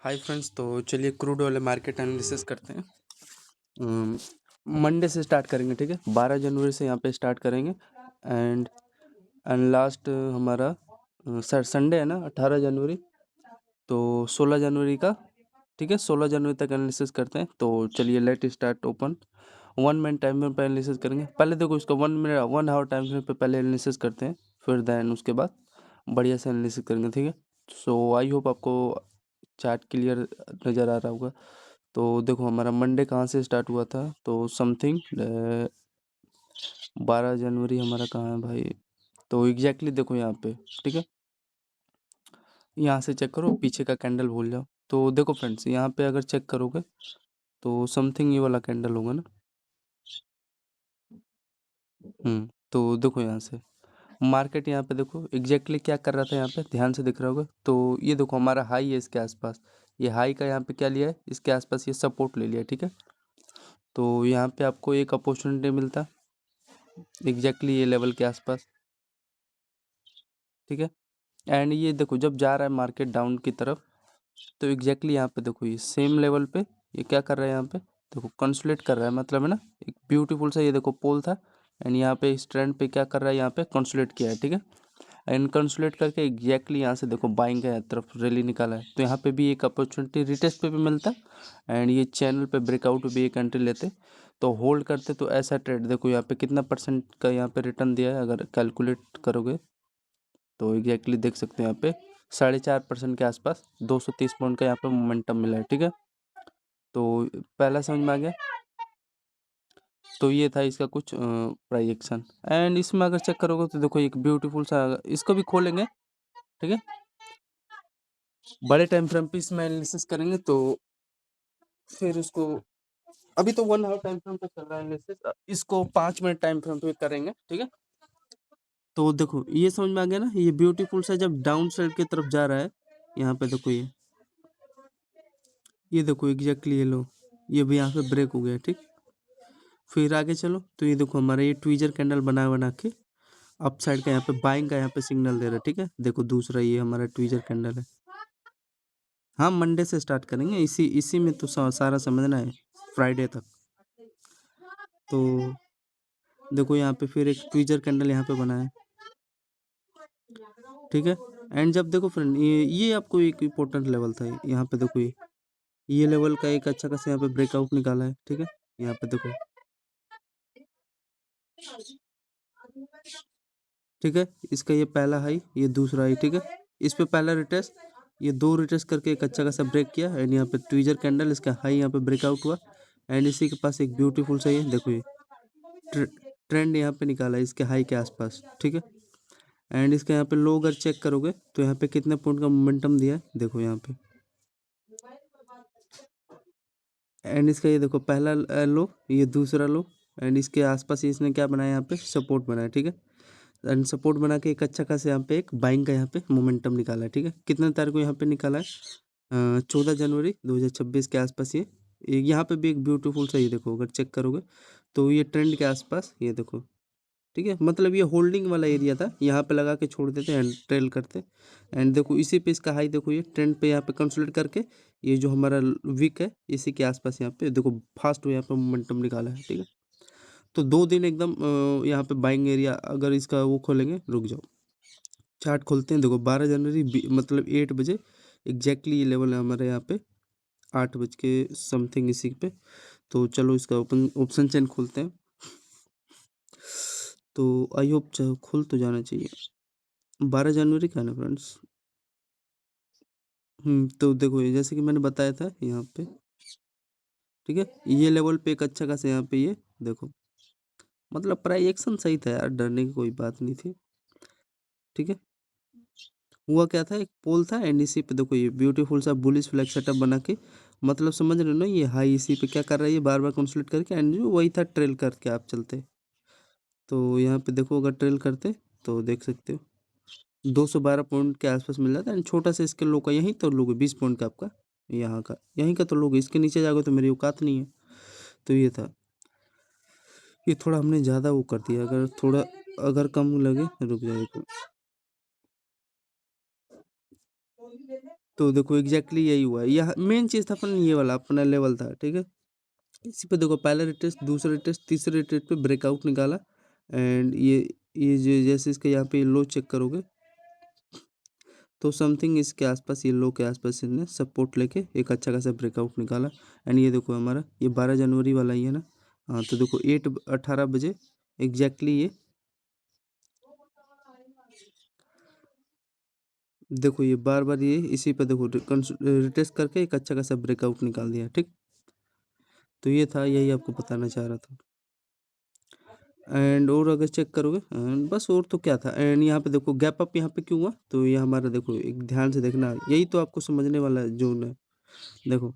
Hi friends, तो चलिए crude oil market analysis करते हैं। मंडे से स्टार्ट करेंगे, ठीक है। 12 जनवरी से यहाँ पे स्टार्ट करेंगे एंड एंड लास्ट हमारा सर संडे है ना, 18 जनवरी। तो 16 जनवरी का, ठीक है, 16 जनवरी तक एनालिसिस करते हैं। तो चलिए let start open. 1 minute time frame पे एनालिसिस करेंगे। पहले देखो इसको 1 आवर टाइम फ्रेम पे पहले एनालिसिस करते हैं, फिर देन उसके बाद बढ़िया से एनालिसिस करेंगे, ठीक है। सो आई होप आपको चार्ट क्लियर नज़र आ रहा होगा। तो देखो हमारा मंडे कहाँ से स्टार्ट हुआ था, तो समथिंग 12 जनवरी हमारा कहाँ है भाई। तो एग्जैक्टली देखो यहाँ पे, ठीक है, यहाँ से चेक करो, पीछे का कैंडल भूल जाओ। तो देखो फ्रेंड्स, यहाँ पे अगर चेक करोगे तो समथिंग ये वाला कैंडल होगा ना। तो देखो यहाँ से मार्केट, यहाँ पे देखो एग्जैक्टली क्या कर रहा था, यहाँ पे ध्यान से दिख रहा होगा। तो ये देखो हमारा हाई है इसके आसपास, ये हाई का यहाँ पे क्या लिया है, इसके आसपास ये सपोर्ट ले लिया, ठीक है। तो यहाँ पे आपको एक अपॉर्चुनिटी मिलता एग्जैक्टली ये लेवल के आसपास, ठीक है। एंड ये देखो जब जा रहा है मार्केट डाउन की तरफ, तो एग्जैक्टली यहाँ पे देखो ये सेम लेवल पे ये क्या कर रहा है, यहाँ पे देखो कंसोलिडेट कर रहा है, मतलब है ना, एक ब्यूटीफुल सा ये देखो पोल था। एंड यहाँ पे इस ट्रेंड पे क्या कर रहा है, यहाँ पे कंसोलिडेट किया है, ठीक है। एंड कंसोलिडेट करके एग्जैक्टली यहाँ से देखो बाइंग का तरफ रैली निकाला है। तो यहाँ पे भी एक अपॉर्चुनिटी रिटेस्ट पे भी मिलता है एंड ये चैनल पे ब्रेकआउट भी एक एंट्री लेते तो होल्ड करते। तो ऐसा ट्रेड देखो यहाँ पे कितना परसेंट का यहाँ पे रिटर्न दिया है, अगर कैलकुलेट करोगे तो एग्जैक्टली देख सकते हैं यहाँ पे 4.5% के आसपास 230 पॉइंट का यहाँ पे मोमेंटम मिला है, ठीक है। तो पहला समझ में आ गया। तो ये था इसका कुछ प्राइजेक्शन। एंड इसमें अगर चेक करोगे तो देखो एक ब्यूटीफुल सा, इसको भी खोलेंगे, ठीक है, बड़े टाइम फ्रेम पे इसमें एनालिसिस करेंगे। तो फिर उसको अभी तो 1 आवर टाइम फ्रेम पे चल रहा है एनालिसिस, इसको 5 मिनट टाइम फ्रेम पे करेंगे, ठीक है। तो देखो ये समझ में आ गया ना, ये ब्यूटीफुल सा जब डाउन साइड की तरफ जा रहा है, यहाँ पे देखो ये देखो एग्जैक्टली ये लो, ये भी यहाँ पे ब्रेक हो गया, ठीक। फिर आगे चलो तो ये देखो हमारा ये ट्वीजर कैंडल बना के अप साइड का यहाँ पे बाइंग का यहाँ पे सिग्नल दे रहा है, ठीक है। देखो दूसरा ये हमारा ट्वीजर कैंडल है। हाँ, मंडे से स्टार्ट करेंगे, इसी में तो सारा समझना है फ्राइडे तक। तो देखो यहाँ पे फिर एक ट्वीजर कैंडल यहाँ पे बना है, ठीक है। एंड जब देखो फ्रेंड ये आपको एक इम्पोर्टेंट लेवल था, यहाँ पे देखो ये लेवल का एक अच्छा खासा यहाँ पे ब्रेकआउट निकाला है, ठीक है। यहाँ पे देखो, ठीक है, इसका ये पहला हाई, ये दूसरा हाई, ठीक है। इस पे पहला रिटेस्ट, ये दो रिटेस्ट करके एक अच्छा खासा ब्रेक किया। एंड यहाँ पे ट्वीजर कैंडल, इसका हाई यहाँ पे ब्रेकआउट हुआ। एंड इसी के पास एक ब्यूटीफुल सा ये देखो ये ट्रेंड यहाँ पे निकाला है इसके हाई के आसपास, ठीक है। एंड इसका यहाँ पे लो अगर चेक करोगे तो यहाँ पे कितने पॉइंट का मोमेंटम दिया है, देखो यहाँ पे। एंड इसका ये देखो पहला लो, ये दूसरा लो। एंड इसके आसपास इसने क्या बनाया, यहाँ पे सपोर्ट बनाया, ठीक है। एंड सपोर्ट बना के एक अच्छा खासा यहाँ पे एक बाइंग का यहाँ पे मोमेंटम निकाला है, ठीक है। कितने तारीख को यहाँ पे निकाला है, 14 जनवरी 2026 के आसपास। ये यहाँ पे भी एक ब्यूटीफुल सा ये देखो, अगर चेक करोगे तो ये ट्रेंड के आसपास ये देखो, ठीक है। मतलब ये होल्डिंग वाला एरिया था, यहाँ पे लगा के छोड़ देते एंड ट्रेल करते। एंड देखो इसी पे इसका हाई देखो, ये ट्रेंड पे यहाँ पे कंसोलिडेट करके ये जो हमारा वीक है इसी के आसपास यहाँ पे देखो फास्ट यहाँ पे मोमेंटम निकाला है, ठीक है। तो 2 दिन एकदम यहाँ पे बाइंग एरिया, अगर इसका वो खोलेंगे, रुक जाओ चार्ट खोलते हैं। देखो 12 जनवरी मतलब 8 बजे एग्जैक्टली ये लेवल है हमारे यहाँ पे, 8 बज के समथिंग इसी पे। तो चलो इसका ऑप्शन चेन खोलते हैं। तो आई होप खुल तो जाना चाहिए, 12 जनवरी का ना फ्रेंड्स। तो देखो ये जैसे कि मैंने बताया था यहाँ पे, ठीक है, ये लेवल पे एक अच्छा खासा यहाँ पे ये देखो, मतलब प्राइस एक्शन सही था यार, डरने की कोई बात नहीं थी, ठीक है। हुआ क्या था, एक पोल था एंड इसी पे देखो ये ब्यूटीफुल सा बुलिश फ्लैग सेटअप बना के, मतलब समझ रहे हो ना, ये हाई इसी पे क्या कर रहा है, ये बार बार कंसोलिडेट करके एंड जो वही था ट्रेल करके आप चलते। तो यहाँ पे देखो अगर ट्रेल करते तो देख सकते हो 212 पॉइंट के आसपास मिल जाता है। एंड छोटा सा इसके लो का यहीं तो लोगे 20 पॉइंट का आपका, यहाँ का यहीं का तो लोगे, इसके नीचे जाओगे तो मेरी औकात नहीं है। तो ये था, ये थोड़ा हमने ज़्यादा वो कर दिया, अगर थोड़ा अगर कम लगे रुक जाए तो। तो देखो एग्जैक्टली यही हुआ है। यह मेन चीज़ था अपन, ये वाला अपना लेवल था, ठीक है। इसी पे देखो पहला रिटेस्ट, दूसरा रिटेस्ट, तीसरे रिटेस्ट पे ब्रेकआउट निकाला। एंड ये जो जैसे इसके यहाँ पे लो चेक करोगे तो समथिंग इसके आसपास, ये लो के आसपास इसने सपोर्ट लेके एक अच्छा खासा ब्रेकआउट निकाला। एंड ये देखो हमारा ये 12 जनवरी वाला ही है ना। हाँ तो देखो 8:18 बजे एग्जैक्टली ये देखो ये बार बार ये इसी पे देखो रिटेस्ट करके एक अच्छा खासा ब्रेकआउट निकाल दिया, ठीक। तो ये था, यही आपको बताना चाह रहा था। एंड और अगर चेक करोगे बस, और तो क्या था। एंड यहाँ पे देखो गैप अप यहाँ पे क्यों हुआ, तो ये हमारा देखो एक ध्यान से देखना, यही तो आपको समझने वाला जोन है। देखो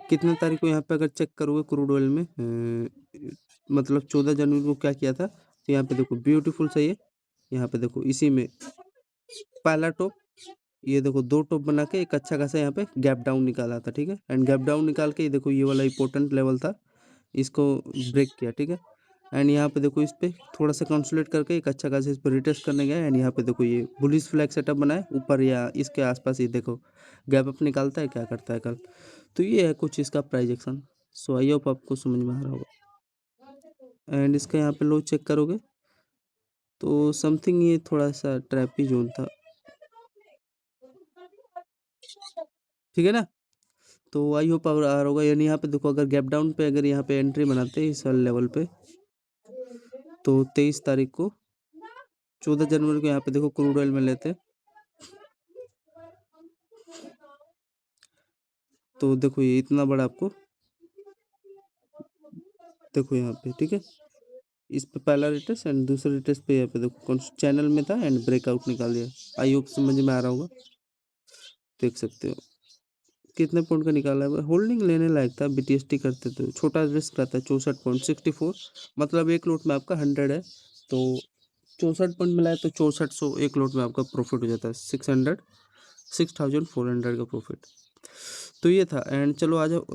कितने तारीख को यहाँ पे अगर चेक करोगे क्रूड ऑयल में मतलब 14 जनवरी को क्या किया था, तो यहाँ पे देखो ब्यूटीफुल सही है। यहाँ पे देखो इसी में पहला टॉप, ये देखो दो टॉप बना के एक अच्छा खासा यहाँ पे गैप डाउन निकाला था, ठीक है। एंड गैप डाउन निकाल के ये देखो ये वाला इंपॉर्टेंट लेवल था, इसको ब्रेक किया, ठीक है। एंड यहाँ पे देखो इस पे थोड़ा सा कंसोलिडेट करके एक अच्छा खासा इस पर रिटेस्ट करने गया। एंड यहाँ पे देखो ये बुलिश फ्लैग सेटअप बनाए ऊपर या इसके आसपास, ये देखो गैप अप निकालता है, क्या करता है कल। तो ये है कुछ इसका price action. So I hope आपको समझ में आ रहा होगा। एंड इसका यहाँ पे लो चेक करोगे तो समथिंग ये थोड़ा सा ट्रैपी जोन था, ठीक है ना। तो आई होप आ रहा होगा। यानी यहाँ पे देखो अगर गैप डाउन पे अगर यहाँ पे एंट्री बनाते हैं इस वाले लेवल पे, तो 23 तारीख को 14 जनवरी को यहाँ पे देखो क्रूड ऑयल में लेते हैं, तो देखो ये इतना बड़ा आपको देखो यहाँ पे, ठीक है। इस पे पहला रिटेस्ट एंड दूसरा रिटेस्ट पे यहाँ पे देखो कौन चैनल में था एंड ब्रेकआउट निकाल दिया। आई होप समझ में आ रहा होगा, देख सकते हो कितने पॉइंट का निकाला है। होल्डिंग लेने लायक था, बीटीएसटी करते तो छोटा रिस्क रहता है 64.64, मतलब एक लोट में आपका 100 है, तो 64 पॉइंट मिला है तो 6400 एक लोट में आपका प्रॉफिट हो जाता है, 6400 का प्रॉफिट। तो ये था। एंड चलो आ जाओ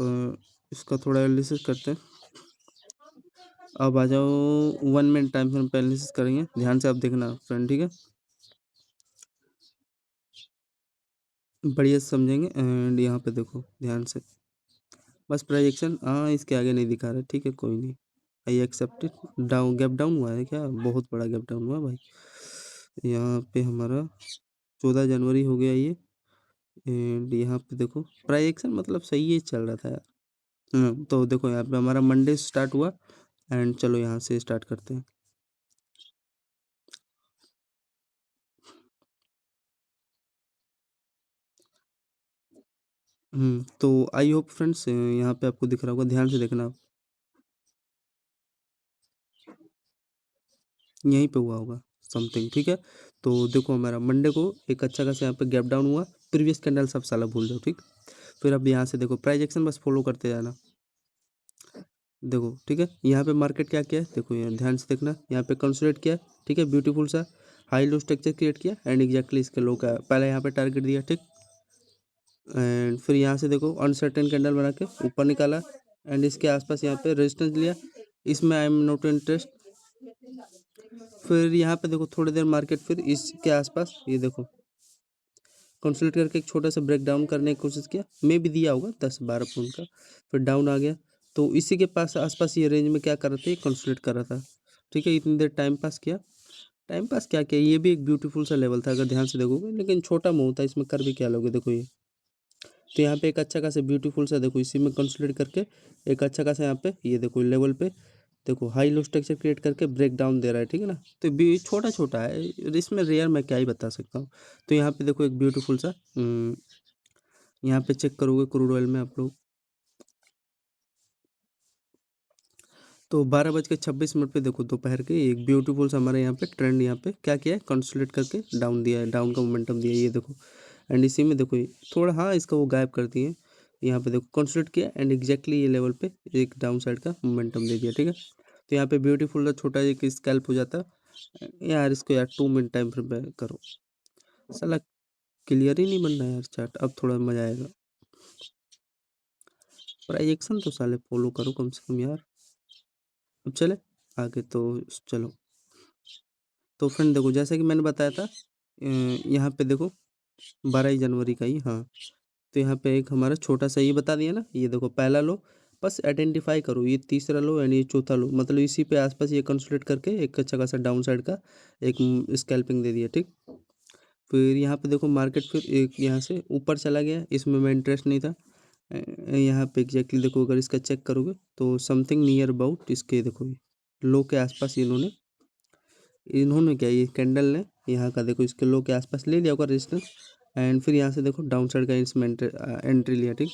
इसका थोड़ा एनालिसिस करते हैं। अब आ जाओ 1 मिनट टाइम फ्रेम पे एनालिसिस करेंगे, ध्यान से आप देखना फ्रेंड, ठीक है, बढ़िया से समझेंगे। एंड यहाँ पे देखो ध्यान से, बस प्रोजेक्शन हाँ इसके आगे नहीं दिखा रहे, ठीक है कोई नहीं। I accept it. Down gap down हुआ है क्या, बहुत बड़ा गैप डाउन हुआ भाई। यहाँ पे हमारा 14 जनवरी हो गया ये। एंड यहाँ पे देखो प्रोजेक्शन मतलब सही है चल रहा था यार। तो देखो यहाँ पे हमारा मंडे स्टार्ट हुआ। एंड चलो यहाँ से स्टार्ट करते हैं। तो आई होप फ्रेंड्स यहाँ पे आपको दिख रहा होगा, ध्यान से देखना आप, यहीं पे हुआ होगा समथिंग, ठीक है। तो देखो हमारा मंडे को एक अच्छा खासा यहाँ पे गैप डाउन हुआ, प्रीवियस कैंडल सब साला भूल जाओ, ठीक। फिर अब यहाँ से देखो प्राइस एक्शन बस फॉलो करते जाना, देखो ठीक है। यहाँ पे मार्केट क्या किया है, देखो यहाँ ध्यान से देखना, यहाँ पे कंसोलिडेट किया, ठीक है, ब्यूटीफुल सा हाई लो स्ट्रक्चर क्रिएट किया। एंड एग्जैक्टली इसके लो का पहले यहाँ पे टारगेट दिया, ठीक। एंड फिर यहाँ से देखो अनसर्टेन कैंडल बना के ऊपर निकाला। एंड इसके आसपास यहाँ पे रेजिस्टेंस लिया, इसमें आई एम नॉट इंटरेस्ट। फिर यहाँ पे देखो थोड़ी देर मार्केट फिर इसके आसपास ये देखो कंसोलिडेट करके एक छोटा सा ब्रेक डाउन करने की कोशिश किया, मे भी दिया होगा 10-12 पॉइंट का, फिर डाउन आ गया। तो इसी के पास आसपास ये रेंज में क्या कर रहा था, ये कंसोलिडेट कर रहा था, ठीक है। इतनी देर टाइम पास किया, टाइम पास क्या किया, ये भी एक ब्यूटीफुल सा लेवल था अगर ध्यान से देखोगे, लेकिन छोटा मुंह था, इसमें कर भी क्या लोगे, देखो ये। तो यहाँ पे एक अच्छा खासा ब्यूटीफुल सा देखो इसी में कंसोलिडेट करके एक अच्छा खासा यहाँ पे ये देखो लेवल पे देखो हाई लो स्ट्रक्चर क्रिएट करके ब्रेक डाउन दे रहा है, ठीक है ना। तो भी छोटा छोटा है, इसमें रेयर मैं क्या ही बता सकता हूँ। तो यहाँ पे देखो एक ब्यूटीफुल सा यहाँ पे चेक करोगे क्रूड ऑयल में आप लोग, तो 12:26 पे देखो दोपहर के एक ब्यूटीफुल सा हमारे यहाँ पे ट्रेंड यहाँ पे क्या किया है, कंसोलिडेट करके डाउन दिया है, डाउन का मोमेंटम दिया है, ये देखो। एंड इसी में देखो ये थोड़ा हाँ इसका वो गायब कर दिए, यहाँ पे देखो कंसोलिडेट किया एंड एग्जैक्टली ये लेवल पे एक डाउन साइड का मोमेंटम दे दिया, ठीक है। तो यहाँ पे ब्यूटीफुल सा छोटा एक स्कैल्प हो जाता है यार, इसको यार 2 मिनट टाइम फ्रेम पे करो, साला क्लियर ही नहीं बन रहा यार चार्ट, अब थोड़ा मजा आएगा। प्राइजेक्शन तो साले फॉलो करो कम से कम यार। अब चले आगे तो चलो। तो फ्रेंड देखो जैसे कि मैंने बताया था यहाँ पे देखो 12 ही जनवरी का ही, हाँ। तो यहाँ पे एक हमारा छोटा सा ये बता दिया ना, ये देखो पहला लो, बस आइडेंटिफाई करो, ये तीसरा लो एंड ये चौथा लो, मतलब इसी पे आसपास ये कंसोलिडेट करके एक अच्छा खासा डाउन साइड का एक स्कैल्पिंग दे दिया, ठीक। फिर यहाँ पे देखो मार्केट फिर एक यहाँ से ऊपर चला गया, इसमें मैं इंटरेस्ट नहीं था। यहाँ पे एग्जैक्टली देखो, अगर इसका चेक करोगे तो समथिंग नियर अबाउट इसके देखो लो के आसपास इन्होंने क्या, ये कैंडल ने यहाँ का देखो इसके लो के आसपास ले लिया होगा रेजिस्टेंस, एंड फिर यहाँ से देखो डाउन साइड का इसमें एंट्री लिया, ठीक।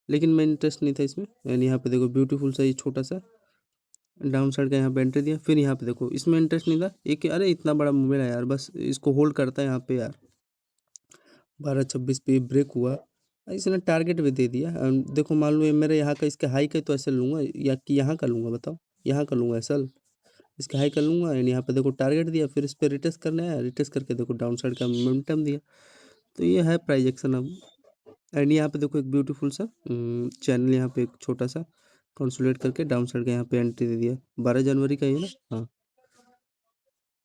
लेकिन मैं इंटरेस्ट नहीं था इसमें, एंड यहाँ पे देखो ब्यूटीफुल सा ये छोटा सा डाउन साइड का यहाँ पे एंट्री दिया। फिर यहाँ पे देखो इसमें इंटरेस्ट नहीं था, एक अरे इतना बड़ा मूवमेंट है यार, बस इसको होल्ड करता है यहाँ पे यार, 12-26 पे ब्रेक हुआ, इसने टारगेट भी दे दिया। देखो मान लो ये मेरे यहाँ का इसके हाई का तो ऐसे लूँगा या कि यहाँ का लूँगा, बताओ यहाँ का लूँगा ऐसा, इसका हाई कर लूँगा एंड यहाँ पे देखो टारगेट दिया, फिर इस पर रिटेस्ट करना है, रिटेस्ट करके देखो डाउन साइड का मोमेंटम दिया। तो ये है प्राइस एक्शन अब। एंड यहाँ पे देखो एक ब्यूटीफुल सा चैनल, यहाँ पे एक छोटा सा कंसोलिडेट करके डाउन साइड का यहाँ पे एंट्री दे दिया, 12 जनवरी का ये ना, हाँ।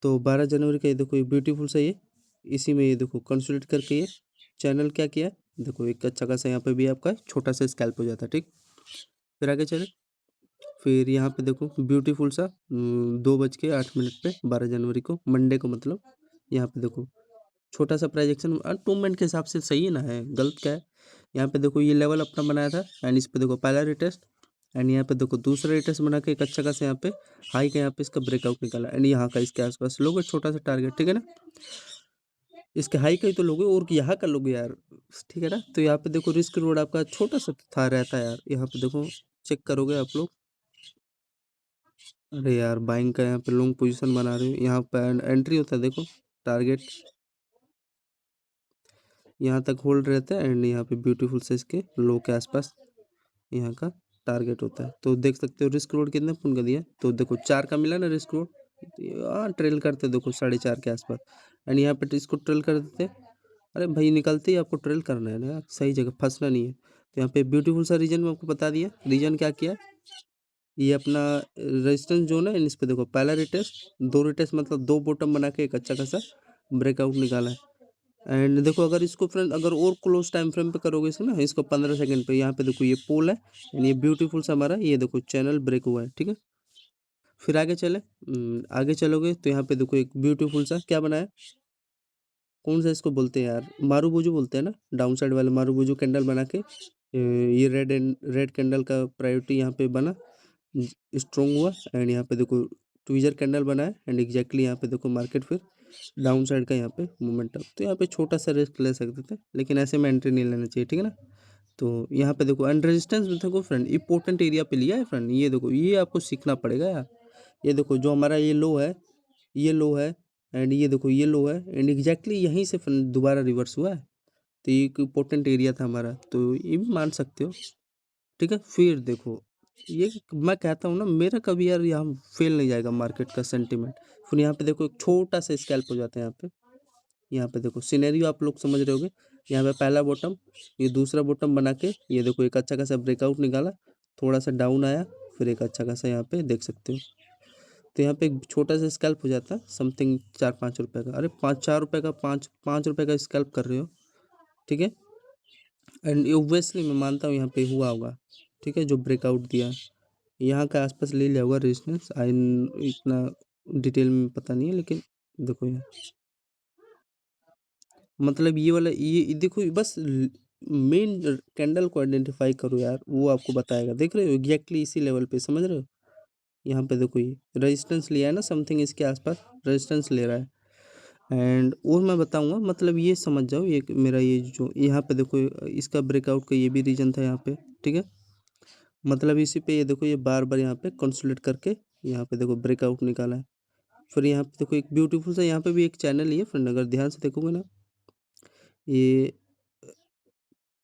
तो 12 जनवरी का ये देखो ये ब्यूटीफुल सा ये इसी में ये देखो कंसोलिडेट करके ये चैनल क्या किया है, देखो एक अच्छा खासा यहाँ पे भी आपका छोटा सा स्कैल्प हो जाता है, ठीक। फिर आगे चले, फिर यहाँ पे देखो ब्यूटीफुल सा 2:08 पे 12 जनवरी को मंडे को, मतलब यहाँ पे देखो छोटा सा प्राइजेक्शन 2 मिनट के हिसाब से सही है ना, है गलत क्या है। यहाँ पे देखो ये लेवल अपना बनाया था एंड इस पे देखो पहला रिटेस्ट, एंड यहाँ पे देखो दूसरा रिटेस्ट बना के एक अच्छा खासा यहाँ पे हाई का यहाँ पे इसका ब्रेकआउट निकाला, एंड यहाँ का इसके आसपास लोगे छोटा सा टारगेट, ठीक है ना। इसके हाई का ही तो लोगे और यहाँ का लोगे यार, ठीक है ना। तो यहाँ पे देखो रिस्क रोड आपका छोटा सा था रहता है यार, यहाँ पे देखो चेक करोगे आप लोग, अरे यार बाइंग का यहाँ पे लॉन्ग पोजीशन बना रहे हो, यहाँ पे एंट्री होता है देखो, टारगेट यहाँ तक होल्ड रहता है एंड यहाँ पे ब्यूटीफुल से इसके लो के आसपास यहाँ का टारगेट होता है। तो देख सकते हो रिस्क रोड कितने पुन का दिया, तो देखो 4 का मिला ना रिस्क रोड, हाँ ट्रेल करते देखो 4.5 के आसपास, एंड यहाँ पे इसको ट्रेल कर देते। अरे भाई निकलते ही आपको ट्रेल करना है ना यार, सही जगह फंसना नहीं है। तो यहाँ पे ब्यूटीफुल सा रीजन में आपको बता दिया, रीजन क्या किया, ये अपना रेजिस्टेंस जोन है, इस पे देखो पहला रिटेस्ट, 2 रिटेस्ट मतलब 2 बॉटम बना के एक अच्छा खासा ब्रेकआउट निकाला है। एंड देखो अगर इसको फ्रेंड अगर और क्लोज टाइम फ्रेम पे करोगे इसको ना, इसको 15 सेकंड पे, यहाँ पे देखो ये पोल है एंड ये ब्यूटीफुल सा हमारा ये देखो चैनल ब्रेक हुआ है, ठीक है। फिर आगे चले, आगे चलोगे तो यहाँ पे देखो एक ब्यूटीफुल सा क्या बना है, कौन सा इसको बोलते हैं यार, मारूबुजू बोलते हैं ना, डाउन साइड वाले मारूबुजू कैंडल बना के ये रेड कैंडल का प्रायोरिटी यहाँ पे बना, स्ट्रॉन्ग हुआ, एंड यहाँ पे देखो ट्विजर कैंडल बना है एंड एग्जैक्टली यहाँ पे देखो मार्केट फिर डाउन साइड का यहाँ पे मोमेंटम। तो यहाँ पे छोटा सा रिस्क ले सकते थे, लेकिन ऐसे में एंट्री नहीं लेना चाहिए, ठीक है ना। तो यहाँ पे देखो एंड रेजिस्टेंस में देखो फ्रेंड इंपॉर्टेंट एरिया पे लिया है फ्रेंड, ये देखो ये आपको सीखना पड़ेगा यार। ये देखो जो हमारा ये लो है, ये लो है एंड ये देखो ये लो है एंड एग्जैक्टली यहीं से फ्रेंड दोबारा रिवर्स हुआ है। तो ये एक इंपॉर्टेंट एरिया था हमारा, तो ये भी मान सकते हो, ठीक है। फिर देखो ये मैं कहता हूँ ना, मेरा कभी यार यहाँ फेल नहीं जाएगा मार्केट का सेंटीमेंट। फिर यहाँ पे देखो एक छोटा सा स्कैल्प हो जाता है यहाँ पे, यहाँ पे देखो सिनेरियो आप लोग समझ रहे होगे, यहाँ पे पहला बॉटम, ये दूसरा बॉटम बना के ये देखो एक अच्छा खासा ब्रेकआउट निकाला, थोड़ा सा डाउन आया, फिर एक अच्छा खासा यहाँ पे देख सकते हो। तो यहाँ पे एक छोटा सा स्कैल्प हो जाता है समथिंग 4-5 रुपये का, अरे 5-4 रुपये का, 5-5 रुपये का स्कैल्प कर रहे हो, ठीक है। एंड ऑब्वियसली मैं मानता हूँ यहाँ पे हुआ होगा, ठीक है, जो ब्रेकआउट दिया यहाँ के आसपास ले लिया होगा रेजिस्टेंस, आई इतना डिटेल में पता नहीं है, लेकिन देखो यहाँ मतलब ये वाला ये देखो बस मेन कैंडल को आइडेंटिफाई करो यार, वो आपको बताएगा, देख रहे हो एग्जैक्टली इसी लेवल पे, समझ रहे हो। यहाँ पे देखो ये रेजिस्टेंस लिया है ना, समथिंग इसके आसपास रेजिस्टेंस ले रहा है, एंड और मैं बताऊंगा, मतलब ये समझ जाओ, ये मेरा ये जो यहाँ पे देखो इसका ब्रेकआउट का ये भी रीजन था यहाँ पे, ठीक है। मतलब इसी पे ये देखो ये बार बार यहाँ पे कंसोलिडेट करके यहाँ पे देखो ब्रेकआउट निकाला है। फिर यहाँ पे देखो एक ब्यूटीफुल सा यहाँ पे भी एक चैनल ही है फ्रेंड, अगर ध्यान से देखोगे ना, ये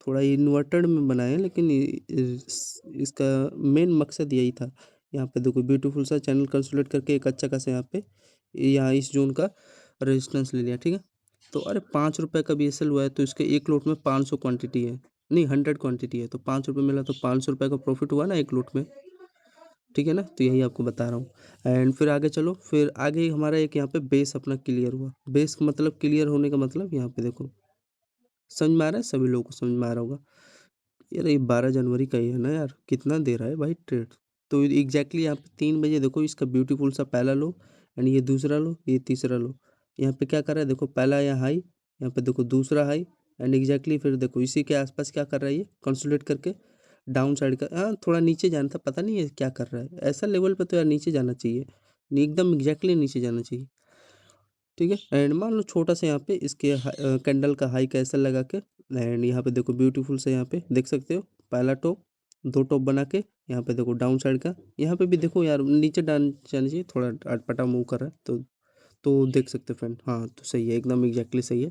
थोड़ा इन्वर्टेड में बना है, लेकिन इसका मेन मकसद यही था। यहाँ पे देखो ब्यूटीफुल सा चैनल कंसोलिडेट करके एक अच्छा खासा यहाँ पे यहाँ इस जोन का रेजिस्टेंस ले लिया, ठीक है। तो अरे 5 रुपये का BSL हुआ है, तो इसके एक लोट में 500 क्वांटिटी है, नहीं 100 क्वांटिटी है, तो 5 रुपये मिला, तो 500 रुपये का प्रॉफिट हुआ ना एक लोट में, ठीक है ना। तो यही आपको बता रहा हूँ। एंड फिर आगे चलो, फिर आगे हमारा एक यहाँ पे बेस अपना क्लियर हुआ, बेस मतलब क्लियर होने का मतलब यहाँ पे देखो समझ में आ रहा है? सभी लोगों को समझ में आ रहा होगा। यार ये 12 जनवरी का ही है ना यार, कितना दे रहा है भाई ट्रेड। तो एग्जैक्टली यहाँ पे 3 बजे देखो इसका ब्यूटीफुल सा पहला लो, एंड ये दूसरा लो, ये तीसरा लो। यहाँ पे क्या कर रहा है देखो, पहला यहाँ हाई, यहाँ पे देखो दूसरा हाई, एंड एग्जैक्टली फिर देखो इसी के आसपास क्या कर रहा है ये, कंसोलिडेट करके डाउन साइड का, हाँ थोड़ा नीचे जाना था, पता नहीं है क्या कर रहा है। ऐसा लेवल पे तो यार नीचे जाना चाहिए, एकदम एग्जैक्टली नीचे जाना चाहिए। ठीक है, एंड मान लो छोटा सा यहाँ पे इसके कैंडल का हाई कैसा लगा के, एंड यहाँ पे देखो ब्यूटीफुल से यहाँ पे देख सकते हो पहला टॉप, दो टॉप बना के यहाँ पे देखो डाउन साइड का, यहाँ पे भी देखो यार नीचे डाउन जाना चाहिए, थोड़ा अटपटा मूव कर रहा है तो देख सकते हो फ्रेंड। हाँ तो सही है, एकदम एग्जैक्टली सही है।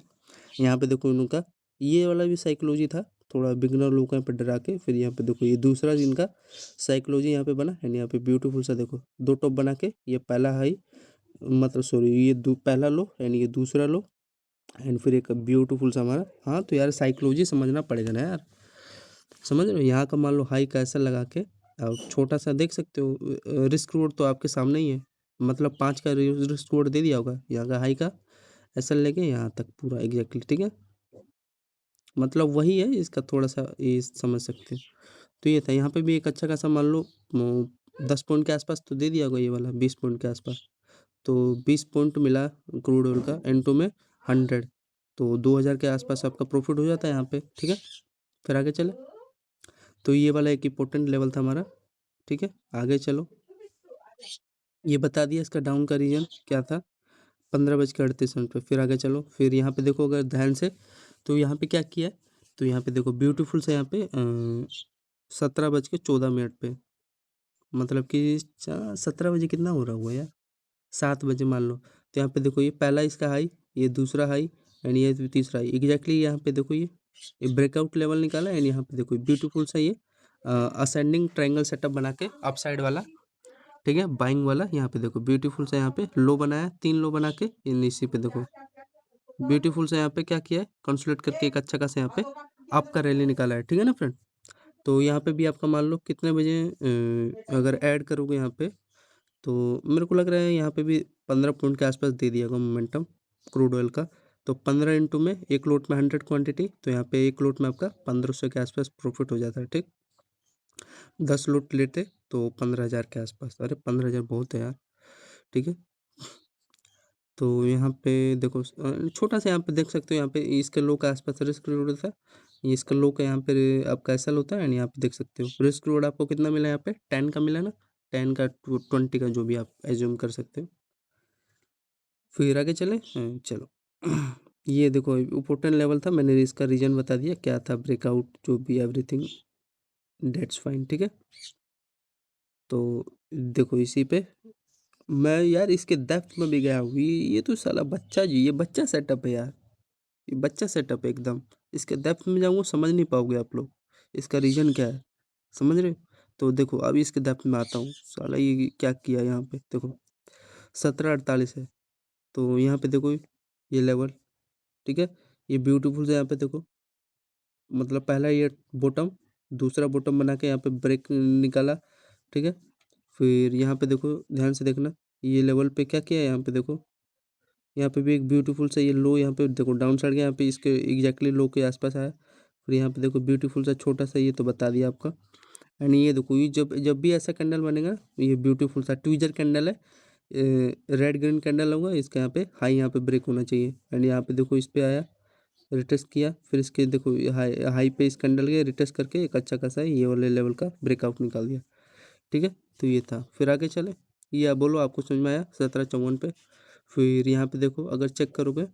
यहाँ पे देखो इनका ये वाला भी साइकोलॉजी था, थोड़ा बिगनर लोगों को यहाँ पे डरा के, फिर यहाँ पे देखो ये दूसरा इनका साइकोलॉजी यहाँ पे बना, एंड यहाँ पे ब्यूटीफुल सा देखो दो टॉप बना के ये पहला हाई, मतलब सॉरी ये पहला लो एंड ये दूसरा लो, एंड फिर एक ब्यूटीफुल सा हमारा, हाँ तो यार साइकोलॉजी समझना पड़ेगा ना यार, समझ रहे हो। यहाँ का मान लो हाई कैसा लगा के, और छोटा सा देख सकते हो रिस्क रोड तो आपके सामने ही है, मतलब 5 का रिस्क रोड दे दिया होगा यहाँ का हाई का, ऐसा लेके यहाँ तक पूरा एग्जैक्टली। ठीक है, मतलब वही है, इसका थोड़ा सा ये समझ सकते हो। तो ये था, यहाँ पे भी एक अच्छा खासा मान लो 10 पॉइंट के आसपास तो दे दिया होगा ये वाला, 20 पॉइंट के आसपास, तो 20 पॉइंट मिला क्रूड ऑयल का N2 में 100, तो 2000 के आसपास आपका प्रॉफिट हो जाता है यहाँ पे। ठीक है, फिर आगे चले, तो ये वाला एक इम्पोर्टेंट लेवल था हमारा। ठीक है, आगे चलो, ये बता दिया इसका डाउन का रीजन क्या था, 15:38 पे। फिर आगे चलो, फिर यहाँ पे देखो अगर ध्यान से, तो यहाँ पे क्या किया है, तो यहाँ पे देखो ब्यूटीफुल से यहाँ पे 17:14 पे, मतलब कि 17 बजे कितना हो रहा हुआ यार, 7 बजे मान लो। तो यहाँ पे देखो ये पहला इसका हाई, ये दूसरा हाई, एंड ये तीसरा हाई, एग्जैक्टली यहाँ पे देखो ये ब्रेकआउट लेवल निकाला, एंड यहाँ पे देखो ब्यूटीफुल सा ये असेंडिंग ट्रायंगल सेटअप बना के अप साइड वाला, ठीक है बाइंग वाला, यहाँ पे देखो ब्यूटीफुल सा यहाँ पे लो बनाया, 3 लो बना के इन इसी पे देखो ब्यूटीफुल से यहाँ पे क्या किया है, कंसोलिडेट करके एक अच्छा खासा यहाँ पे आपका रैली निकाला है। ठीक है ना फ्रेंड, तो यहाँ पे भी आपका मान लो कितने बजे अगर ऐड करोगे यहाँ पे, तो मेरे को लग रहा है यहाँ पे भी 15 पॉइंट के आसपास दे दिया होगा मोमेंटम क्रूड ऑयल का। तो 15 में एक लोट में 100 क्वांटिटी, तो यहाँ पे एक लोट में आपका 1500 के आसपास प्रॉफिट हो जाता है। ठीक, 10 लोट लेते तो 15,000 के आसपास, अरे 15,000 बहुत है यार। ठीक है, तो यहाँ पे देखो छोटा सा यहाँ पे देख सकते हो, यहाँ पे इसके लो के आसपास रिस्क रोड था, ये इसका लो का यहाँ पे आपका ऐसा होता है, एंड यहाँ पे देख सकते हो रिस्क रोड आपको कितना मिला, यहाँ पे 10 का मिला ना, 10 का 20 का जो भी आप एज्यूम कर सकते हो। फिर आगे चले, चलो ये देखो इम्पोर्टेंट लेवल था, मैंने इसका रीजन बता दिया क्या था, ब्रेकआउट जो भी एवरीथिंग डेट्स फाइन। ठीक है, तो देखो इसी पे मैं यार इसके डेप्थ में भी गया हूँ, ये तो साला बच्चा जी, ये बच्चा सेटअप है यार, ये बच्चा सेटअप है एकदम। इसके डेप्थ में जाऊँगा समझ नहीं पाओगे आप लोग, इसका रीजन क्या है, समझ रहे हो। तो देखो अभी इसके डेप्थ में आता हूँ, साला ये क्या किया यहाँ पे देखो, 17:48 है, तो यहाँ पे देखो ये लेवल, ठीक है, ये ब्यूटीफुल से यहाँ पे देखो, मतलब पहला ये बॉटम, दूसरा बॉटम बना के यहाँ पे ब्रेक निकाला। ठीक है, फिर यहाँ पे देखो ध्यान से देखना, ये लेवल पे क्या किया है, यहाँ पे देखो, यहाँ पे भी एक ब्यूटीफुल सा ये लो, यहाँ पे देखो डाउन साइड गया, यहाँ पे इसके एग्जैक्टली लो के आसपास आया, फिर यहाँ पे देखो ब्यूटीफुल सा छोटा सा ये तो बता दिया आपका। एंड ये देखो ये जब जब भी ऐसा कैंडल बनेगा, ये ब्यूटीफुल सा ट्विजर कैंडल है, रेड ग्रीन कैंडल होगा, इसका यहाँ पे हाई यहाँ पे ब्रेक होना चाहिए, एंड यहाँ पे देखो इस पे आया, रिटेस्ट किया, फिर इसके देखो हाई हाई पे इस कैंडल के रिटेस्ट करके एक अच्छा खासा ये वाले लेवल का ब्रेकआउट निकाल दिया। ठीक है, तो ये था, फिर आगे चले, ये आप बोलो आपको समझ में आया 17:54 पे। फिर यहाँ पे देखो अगर चेक करोगे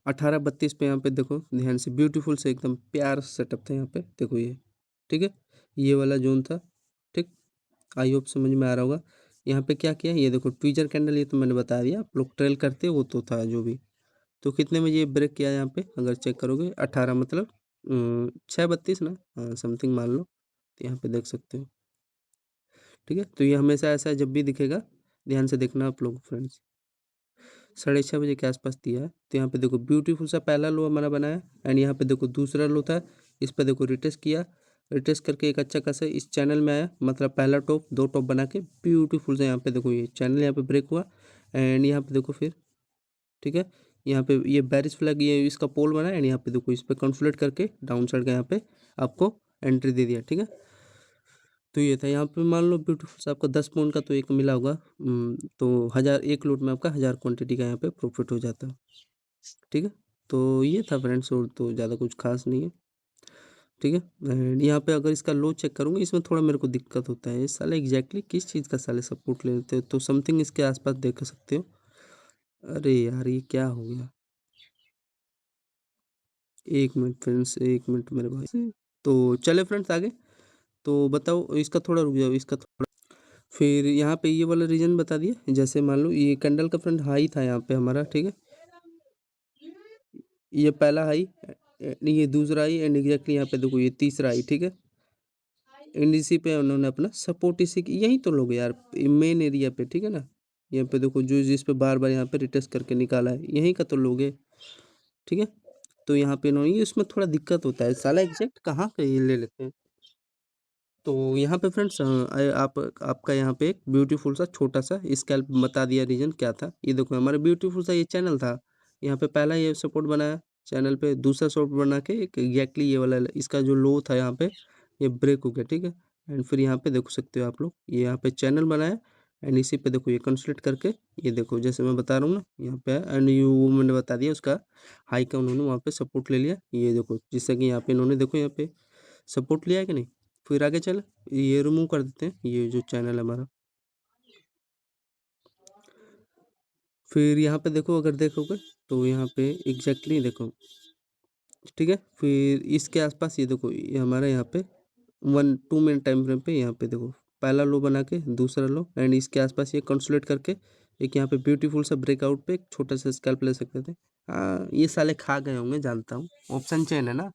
18:32 पे, यहाँ पे देखो ध्यान से ब्यूटीफुल से एकदम प्यार सेटअप था यहाँ पे देखो ये। ठीक है, ये वाला जोन था। ठीक, आई होप समझ में आ रहा होगा। यहाँ पे क्या किया, ये देखो ट्विजर कैंडल, ये तो मैंने बता दिया, आप लोग ट्रेल करते वो तो था जो भी। तो कितने में ये ब्रेक किया यहाँ पे अगर चेक करोगे, 18 मतलब 6:32 ना, हाँ समथिंग मान लो, तो यहाँ पे देख सकते हो। ठीक है, तो ये हमेशा ऐसा जब भी दिखेगा, ध्यान से देखना आप लोग फ्रेंड्स, 6:30 बजे के आसपास दिया है। तो यहाँ पे देखो ब्यूटीफुल सा पहला लो हमारा बनाया, एंड यहाँ पे देखो दूसरा लो था, इस पर देखो रिटेस्ट किया, रिटेस्ट करके एक अच्छा खासा इस चैनल में आया, मतलब पहला टॉप दो टॉप बना के ब्यूटीफुल से यहाँ पे देखो ये चैनल यहाँ पे ब्रेक हुआ, एंड यहाँ पे देखो फिर, ठीक है, यहाँ पे ये बेरिश फ्लैग ये इसका पोल बना है एंड यहाँ पे देखो इस पे कंसोलिडेट करके डाउन साइड का यहाँ पे आपको एंट्री दे दिया, ठीक है। तो ये था यहाँ पे मान लो ब्यूटीफुल से आपका 10 पॉइंट का तो एक मिला होगा, तो 1000 एक लॉट में आपका 1000 क्वांटिटी का यहाँ पे प्रॉफिट हो जाता है, ठीक है। तो ये था फ्रेंड्स, और तो ज़्यादा कुछ खास नहीं है, ठीक है। एंड यहाँ पे अगर इसका लो चेक करूँगा, इसमें थोड़ा मेरे को दिक्कत होता है, इस साले एग्जैक्टली किस चीज़ का साले सपोर्ट ले लेते हो, तो समथिंग इसके आसपास देख सकते हो। अरे यार ये क्या हो गया, एक मिनट फ्रेंड्स, एक मिनट मेरे भाई। तो चले फ्रेंड्स आगे, तो बताओ इसका थोड़ा रुक जाओ, इसका थोड़ा फिर यहाँ पे ये वाला रीजन बता दिया। जैसे मान लो ये कैंडल का फ्रेंड हाई था यहाँ पे हमारा, ठीक है, ये पहला हाई, ये दूसरा हाई एंड एग्जैक्टली यहाँ पे देखो ये तीसरा हाई, ठीक है। एंड इसी पे उन्होंने अपना सपोर्ट इसी यही तो लोग यार मेन एरिया पे, ठीक है ना। यहाँ पे देखो जो जिस पे बार बार यहाँ पे रिटेस्ट करके निकाला है यहीं का तो लोग है, ठीक है। तो यहाँ पे इन्होंने इसमें थोड़ा दिक्कत होता है, साला एग्जैक्ट कहाँ का ये ले लेते हैं। तो यहाँ पे फ्रेंड्स आप आपका यहाँ पे एक ब्यूटीफुल सा छोटा सा स्कैल्प बता दिया, रीजन क्या था। ये देखो हमारा ब्यूटीफुल सा ये चैनल था, यहाँ पे पहला ये सपोर्ट बनाया चैनल पे, दूसरा सपोर्ट बना के एक एग्जैक्टली ये वाला इसका जो लो था यहाँ पे ये ब्रेक हो गया, ठीक है। एंड फिर यहाँ पे देख सकते हो आप लोग, ये यहाँ पे चैनल बनाया एंड इसी पे देखो ये कंसोलिडेट करके ये देखो जैसे मैं बता रहा हूँ ना यहाँ पे, एंड यू मैंने बता दिया उसका हाई का उन्होंने वहाँ पे सपोर्ट ले लिया, ये देखो जिससे कि यहाँ पे इन्होंने देखो यहाँ पे सपोर्ट लिया है कि नहीं। फिर आगे चल, ये रिमूव कर देते हैं ये जो चैनल हमारा। फिर यहाँ पे देखो अगर देखोगे तो यहाँ पे एग्जैक्टली देखो, ठीक है। फिर इसके आसपास ये देखो ये हमारा यहाँ पे 1-2 मिनट टाइम फ्रेम पे यहाँ पे देखो पहला लो बना के दूसरा लो एंड इसके आसपास ये कंसोलिडेट करके एक यहाँ पे ब्यूटीफुल सा ब्रेकआउट पे एक छोटा सा स्कैल्प ले सकते थे। हाँ ये साले खा गए होंगे जानता हूँ, ऑप्शन चेन है ना,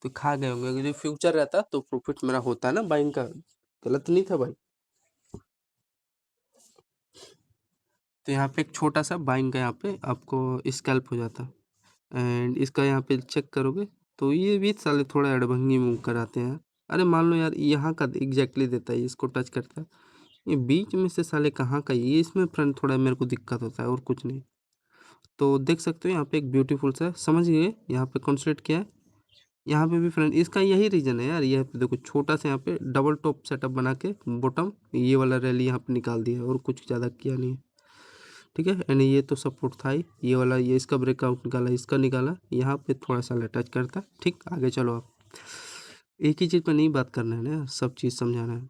तो खा गए होंगे। अगर ये फ्यूचर रहता तो प्रॉफिट मेरा होता ना बाइंग का, गलत नहीं था भाई। तो यहाँ पे एक छोटा सा बाइंग का यहाँ पे आपको स्कैल्प हो जाता एंड इसका यहाँ पे चेक करोगे तो ये भी साले थोड़ा अड़भंगी मूव कराते हैं। अरे मान लो यार यहाँ का एग्जैक्टली देता है, इसको टच करता है, ये बीच में से साले कहाँ का, ये इसमें फ्रेंड थोड़ा मेरे को दिक्कत होता है और कुछ नहीं। तो देख सकते हो यहाँ पे एक ब्यूटीफुल सा समझ गए, यहाँ पे कंसोलिडेट किया है, यहाँ पे भी फ्रेंड इसका यही रीजन है यार। ये पे देखो छोटा सा यहाँ पे डबल टॉप सेटअप बना के बॉटम ये वाला रैली यहाँ पे निकाल दिया और कुछ ज़्यादा किया नहीं है, ठीक है। एंड ये तो सपोर्ट था ही, ये वाला ये इसका ब्रेकआउट निकाला, इसका निकाला, यहाँ पे थोड़ा सा टच करता, ठीक। आगे चलो आप, एक ही चीज़ पे नहीं बात करना है ना, सब चीज़ समझाना है।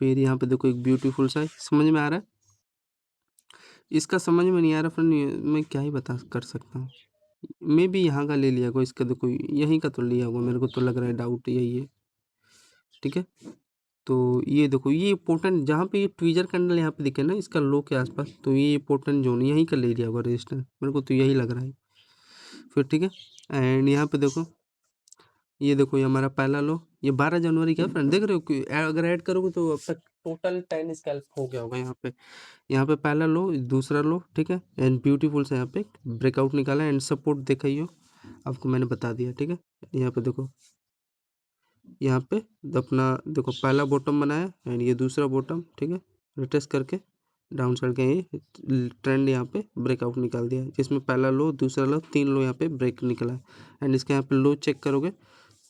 फिर यहाँ पे देखो एक ब्यूटीफुल सा समझ में आ रहा है, इसका समझ में नहीं आ रहा फ्रेंड, मैं क्या ही बता कर सकता हूँ। मैं भी यहाँ का ले लिया होगा, इसका देखो यहीं का तो लिया होगा, मेरे को तो लग रहा है डाउट यही है, ठीक है। तो ये देखो ये इंपॉर्टेंट जहाँ पे ये ट्विजर कैंडल यहाँ पे दिखे ना इसका लो के आसपास, तो ये इंपॉर्टेंट जोन यहीं का ले लिया होगा रजिस्टर, मेरे को तो यही लग रहा है फिर, ठीक है। एंड यहाँ पे देखो ये देखो ये हमारा पहला लो, ये 12 जनवरी का फ्रेंड देख रहे हो कि अगर ऐड करोगे तो अब तक टोटल 10 स्कैल्प हो गया होगा यहाँ पे। यहाँ पे पहला लो दूसरा लो, ठीक है। एंड ब्यूटीफुल से यहाँ पे ब्रेकआउट निकाला एंड सपोर्ट देखा ही हो, आपको मैंने बता दिया, ठीक है। यहाँ पे देखो यहाँ पे अपना देखो पहला बॉटम बनाया एंड ये दूसरा बॉटम, ठीक है, रिटेस्ट करके डाउन साइड का ये ट्रेंड यहाँ पे ब्रेकआउट निकाल दिया, जिसमें पहला लो दूसरा लो तीन लो यहाँ पे ब्रेक निकला है एंड इसके यहाँ पे लो चेक करोगे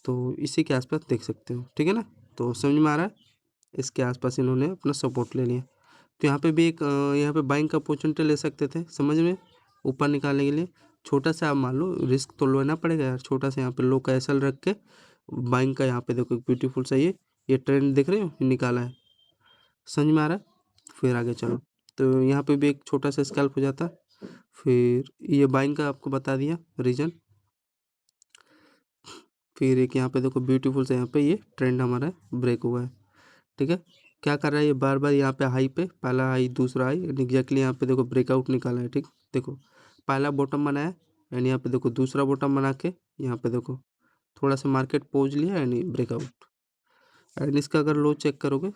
तो इसी के आसपास देख सकते हो, ठीक है ना। तो समझ में आ रहा है, इसके आसपास इन्होंने अपना सपोर्ट ले लिया। तो यहाँ पे भी एक यहाँ पे बाइंग का अपॉर्चुनिटी ले सकते थे समझ में, ऊपर निकालने के लिए छोटा सा आप मान लो रिस्क तो लेना पड़ेगा यार, छोटा सा यहाँ पे लो का एसएल रख के बाइंग का यहाँ पे देखो ब्यूटीफुल सा ये ट्रेंड देख रहे हो ये निकाला है, समझ में आ रहा है। फिर आगे चलो, तो यहाँ पे भी एक छोटा सा स्कैल्प हो जाता, फिर ये बाइंग का आपको बता दिया रीजन। फिर एक यहाँ पे देखो ब्यूटीफुल से यहाँ पे ये ट्रेंड हमारा ब्रेक हुआ है, ठीक है। क्या कर रहा है ये बार बार यहाँ पे हाई पे पहला हाई दूसरा हाई एग्जैक्टली यहाँ पे देखो ब्रेकआउट निकाला है, ठीक। देखो पहला बॉटम बनाया एंड यहाँ पे देखो दूसरा बॉटम बना के यहाँ पे देखो थोड़ा सा मार्केट पहुँच लिया एंड ब्रेकआउट एंड इसका अगर लो चेक करोगे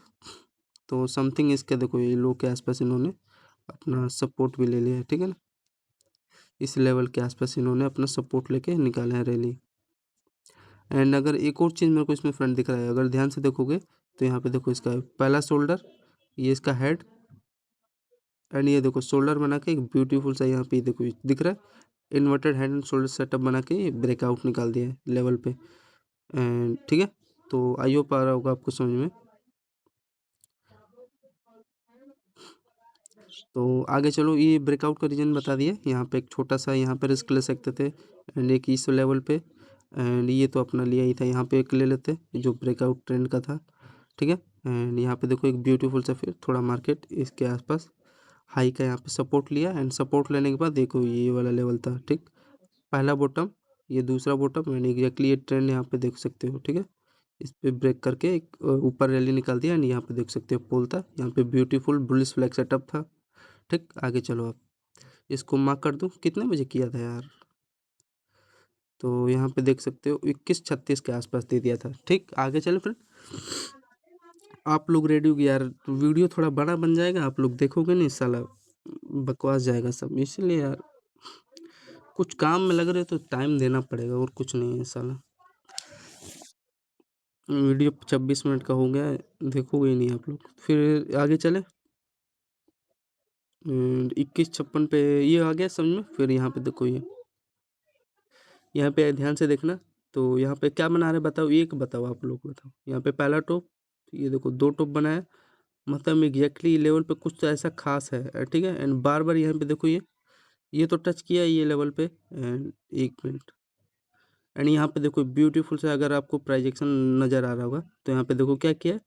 तो समथिंग इसके देखो ये लो के आसपास इन्होंने अपना सपोर्ट भी ले लिया है, ठीक है ना। इस लेवल के आसपास इन्होंने अपना सपोर्ट लेके निकाला है रैली। एंड अगर एक और चीज़ मेरे को इसमें फ्रंट दिख रहा है, अगर ध्यान से देखोगे तो यहाँ पे देखो इसका पहला शोल्डर, ये इसका हेड एंड ये देखो शोल्डर बना के एक ब्यूटीफुल सा यहाँ पे देखो दिख रहा है inverted head and shoulder setup बना के ब्रेकआउट निकाल दिया है लेवल पे। एंड ठीक है, तो आई होप आ रहा होगा आपको समझ में। तो आगे चलो, ये ब्रेकआउट का रीजन बता दिया। यहाँ पे एक छोटा सा यहाँ पे रिस्क ले सकते थे, एंड एक इस लेवल पे, एंड ये तो अपना लिया ही था। यहाँ पे एक ले लेते जो ब्रेकआउट ट्रेंड का था, ठीक है। एंड यहाँ पे देखो एक ब्यूटीफुल सा फिर थोड़ा मार्केट इसके आसपास हाई का यहाँ पे सपोर्ट लिया, एंड सपोर्ट लेने के बाद देखो ये वाला लेवल था, ठीक। पहला बॉटम, ये दूसरा बॉटम, एंड एग्जैक्टली ये ट्रेंड यहाँ पे देख सकते हो, ठीक है। इस पे ब्रेक करके एक ऊपर रैली निकाल दिया, एंड यहाँ पे देख सकते हो पोल था, यहाँ पे ब्यूटीफुल बुलिश फ्लैग सेटअप था, ठीक। आगे चलो, आप इसको मार्क कर दूँ, कितने बजे किया था यार, तो यहाँ पे देख सकते हो 21:36 के आसपास दे दिया था, ठीक। आगे चलो फ्रेंड, आप लोग रेडी हो गए यार, तो वीडियो थोड़ा बड़ा बन जाएगा, आप लोग देखोगे नहीं साला बकवास जाएगा सब, इसीलिए यार कुछ काम में लग रहे तो टाइम देना पड़ेगा, और कुछ नहीं है साला। वीडियो 26 मिनट का हो गया है, देखोगे ही नहीं आप लोग। फिर आगे चले, 21:56 पे ये आ गया समझ में। फिर यहाँ पे देखो, ये यहाँ पे ध्यान से देखना, तो यहाँ पे क्या बना रहे बताओ, एक बताओ, आप लोग बताओ। यहाँ पे पहला टॉप, ये देखो 2 टॉप बनाया, मतलब एग्जैक्टली लेवल पे कुछ तो ऐसा खास है, ठीक है। एंड बार बार यहाँ पे देखो, ये तो टच किया ये लेवल पे, एंड 1 मिनट, एंड यहाँ पे देखो ब्यूटीफुल सा, अगर आपको प्राइजेक्शन नज़र आ रहा होगा तो यहाँ पे देखो क्या किया है।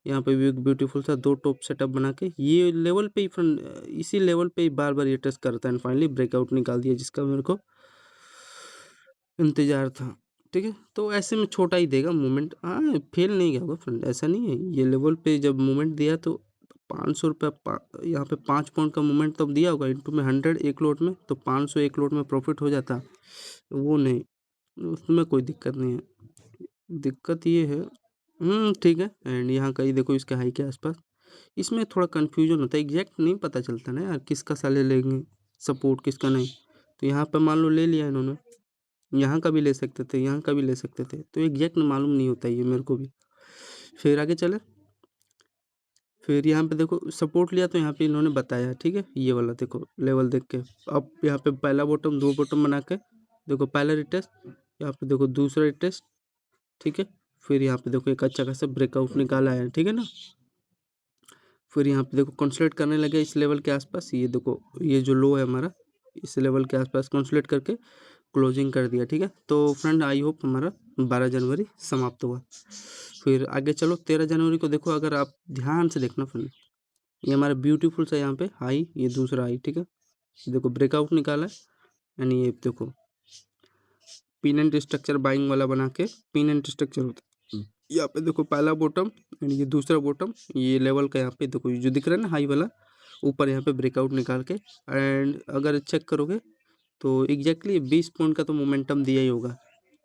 यहाँ पे भी एक ब्यूटीफुल सा 2 टॉप सेटअप बना के ये लेवल पे ही फ्रेंड, इसी लेवल पे ही बार बार ये टच करता है, एंड फाइनली ब्रेकआउट निकाल दिया, जिसका मेरे को इंतजार था, ठीक है। तो ऐसे में छोटा ही देगा मूवमेंट, हाँ फेल नहीं गया होगा फ्रेंड, ऐसा नहीं है। ये लेवल पे जब मूवमेंट दिया तो 500 रुपये, यहाँ पे 5 पॉइंट का मूवमेंट तब दिया होगा, इंटू में 100 एक लोट में, तो 500 एक लोट में प्रॉफिट हो जाता, वो नहीं, उसमें कोई दिक्कत नहीं है। दिक्कत ये है, ठीक है। एंड यहाँ का ही देखो इसके हाई के आसपास, इसमें थोड़ा कन्फ्यूजन होता है, एग्जैक्ट नहीं पता चलता ना यार, किसका साले लेंगे सपोर्ट किसका नहीं। तो यहाँ पे मान लो ले लिया इन्होंने, यहाँ का भी ले सकते थे, यहाँ का भी ले सकते थे, तो एग्जैक्ट मालूम नहीं होता ये मेरे को भी। फिर आगे चले, फिर यहाँ पे देखो सपोर्ट लिया, तो यहाँ पे इन्होंने बताया, ठीक है। ये वाला देखो लेवल देख के, अब यहाँ पे पहला बॉटम 2 बॉटम बना के देखो, पहला रिटेस्ट, यहाँ पे देखो दूसरा रिटेस्ट, ठीक है। फिर यहाँ पे देखो एक अच्छा खासा ब्रेकआउट निकाला है, ठीक है ना। फिर यहाँ पे देखो कंसोलिडेट करने लगे इस लेवल के आसपास, ये देखो ये जो लो है हमारा, इस लेवल के आसपास कंसोलिडेट करके क्लोजिंग कर दिया, ठीक है। तो फ्रेंड आई होप हमारा 12 जनवरी समाप्त हुआ। फिर आगे चलो 13 जनवरी को देखो, अगर आप ध्यान से देखना फ्रेंड, ये हमारा ब्यूटीफुल सा यहाँ पे हाई, ये दूसरा हाई, ठीक है। देखो ब्रेकआउट निकाला है, यानी ये देखो पिन एंड स्ट्रक्चर बाइंग वाला बना के, पिन एंड स्ट्रक्चर होता है। यहाँ पे देखो पहला बॉटम एंड ये दूसरा बॉटम, ये लेवल का यहाँ पे देखो जो दिख रहा है ना हाई वाला, ऊपर यहाँ पे ब्रेकआउट निकाल के, एंड अगर चेक करोगे तो एग्जैक्टली 20 पॉइंट का तो मोमेंटम दिया ही होगा,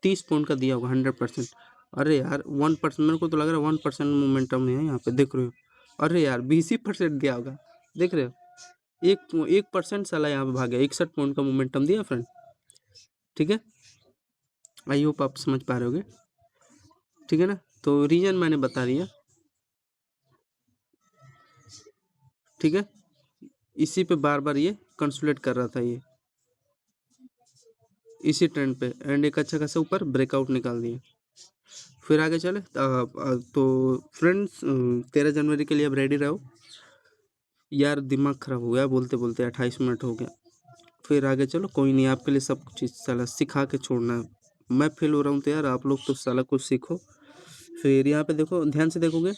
30 पॉइंट का दिया होगा 100%। अरे यार 1%, मेरे को तो लग रहा है 1% मोमेंटम है यहाँ पे, देख रहे हो। अरे यार 20% दिया होगा, देख रहे हो। 1% साला यहाँ पे भाग गया, 61 पॉइंट का मोमेंटम दिया फ्रेंड, ठीक है। आई होप आप समझ पा रहे होगे, ठीक है ना। तो रीजन मैंने बता दिया, ठीक है। इसी पे बार बार ये कंसोलिडेट कर रहा था, ये इसी ट्रेंड पे, एंड एक अच्छा खासा ऊपर ब्रेकआउट निकाल दिया। फिर आगे चले, तो फ्रेंड्स 13 जनवरी के लिए अब रेडी रहो यार, दिमाग खराब हो गया बोलते बोलते, 28 मिनट हो गया। फिर आगे चलो, कोई नहीं, आपके लिए सब चीज़ साला सिखा के छोड़ना है। मैं फेल हो रहा हूँ तो यार आप लोग तो साला कुछ सीखो। फिर यहाँ पे देखो, ध्यान से देखोगे,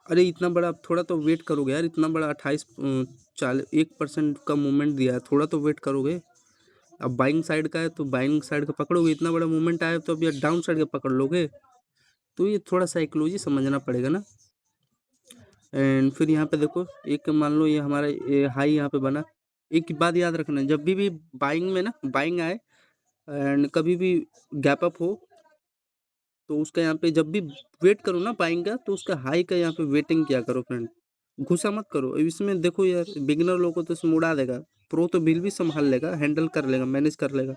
अरे इतना बड़ा, आप थोड़ा तो वेट करोगे यार, इतना बड़ा 1% का मूवमेंट दिया है, थोड़ा तो वेट करोगे। अब बाइंग साइड का है तो बाइंग साइड का पकड़ोगे, इतना बड़ा मूवमेंट आया तो अब यार डाउन साइड का पकड़ लोगे, तो ये थोड़ा साइकोलॉजी समझना पड़ेगा ना। एंड फिर यहाँ पे देखो, एक मान लो ये हमारा ये हाई यहाँ पे बना, एक बात याद रखना, जब भी बाइंग में ना, बाइंग आए एंड कभी भी गैप अप हो, तो उसका यहाँ पे जब भी वेट करो ना बाइंग का, तो उसका हाई का यहाँ पे वेटिंग क्या करो फ्रेंड, घुसा मत करो इसमें। देखो यार बिगिनर लोगों को तो इसमें उड़ा देगा, प्रो तो बिल भी संभाल लेगा, हैंडल कर लेगा, मैनेज कर लेगा।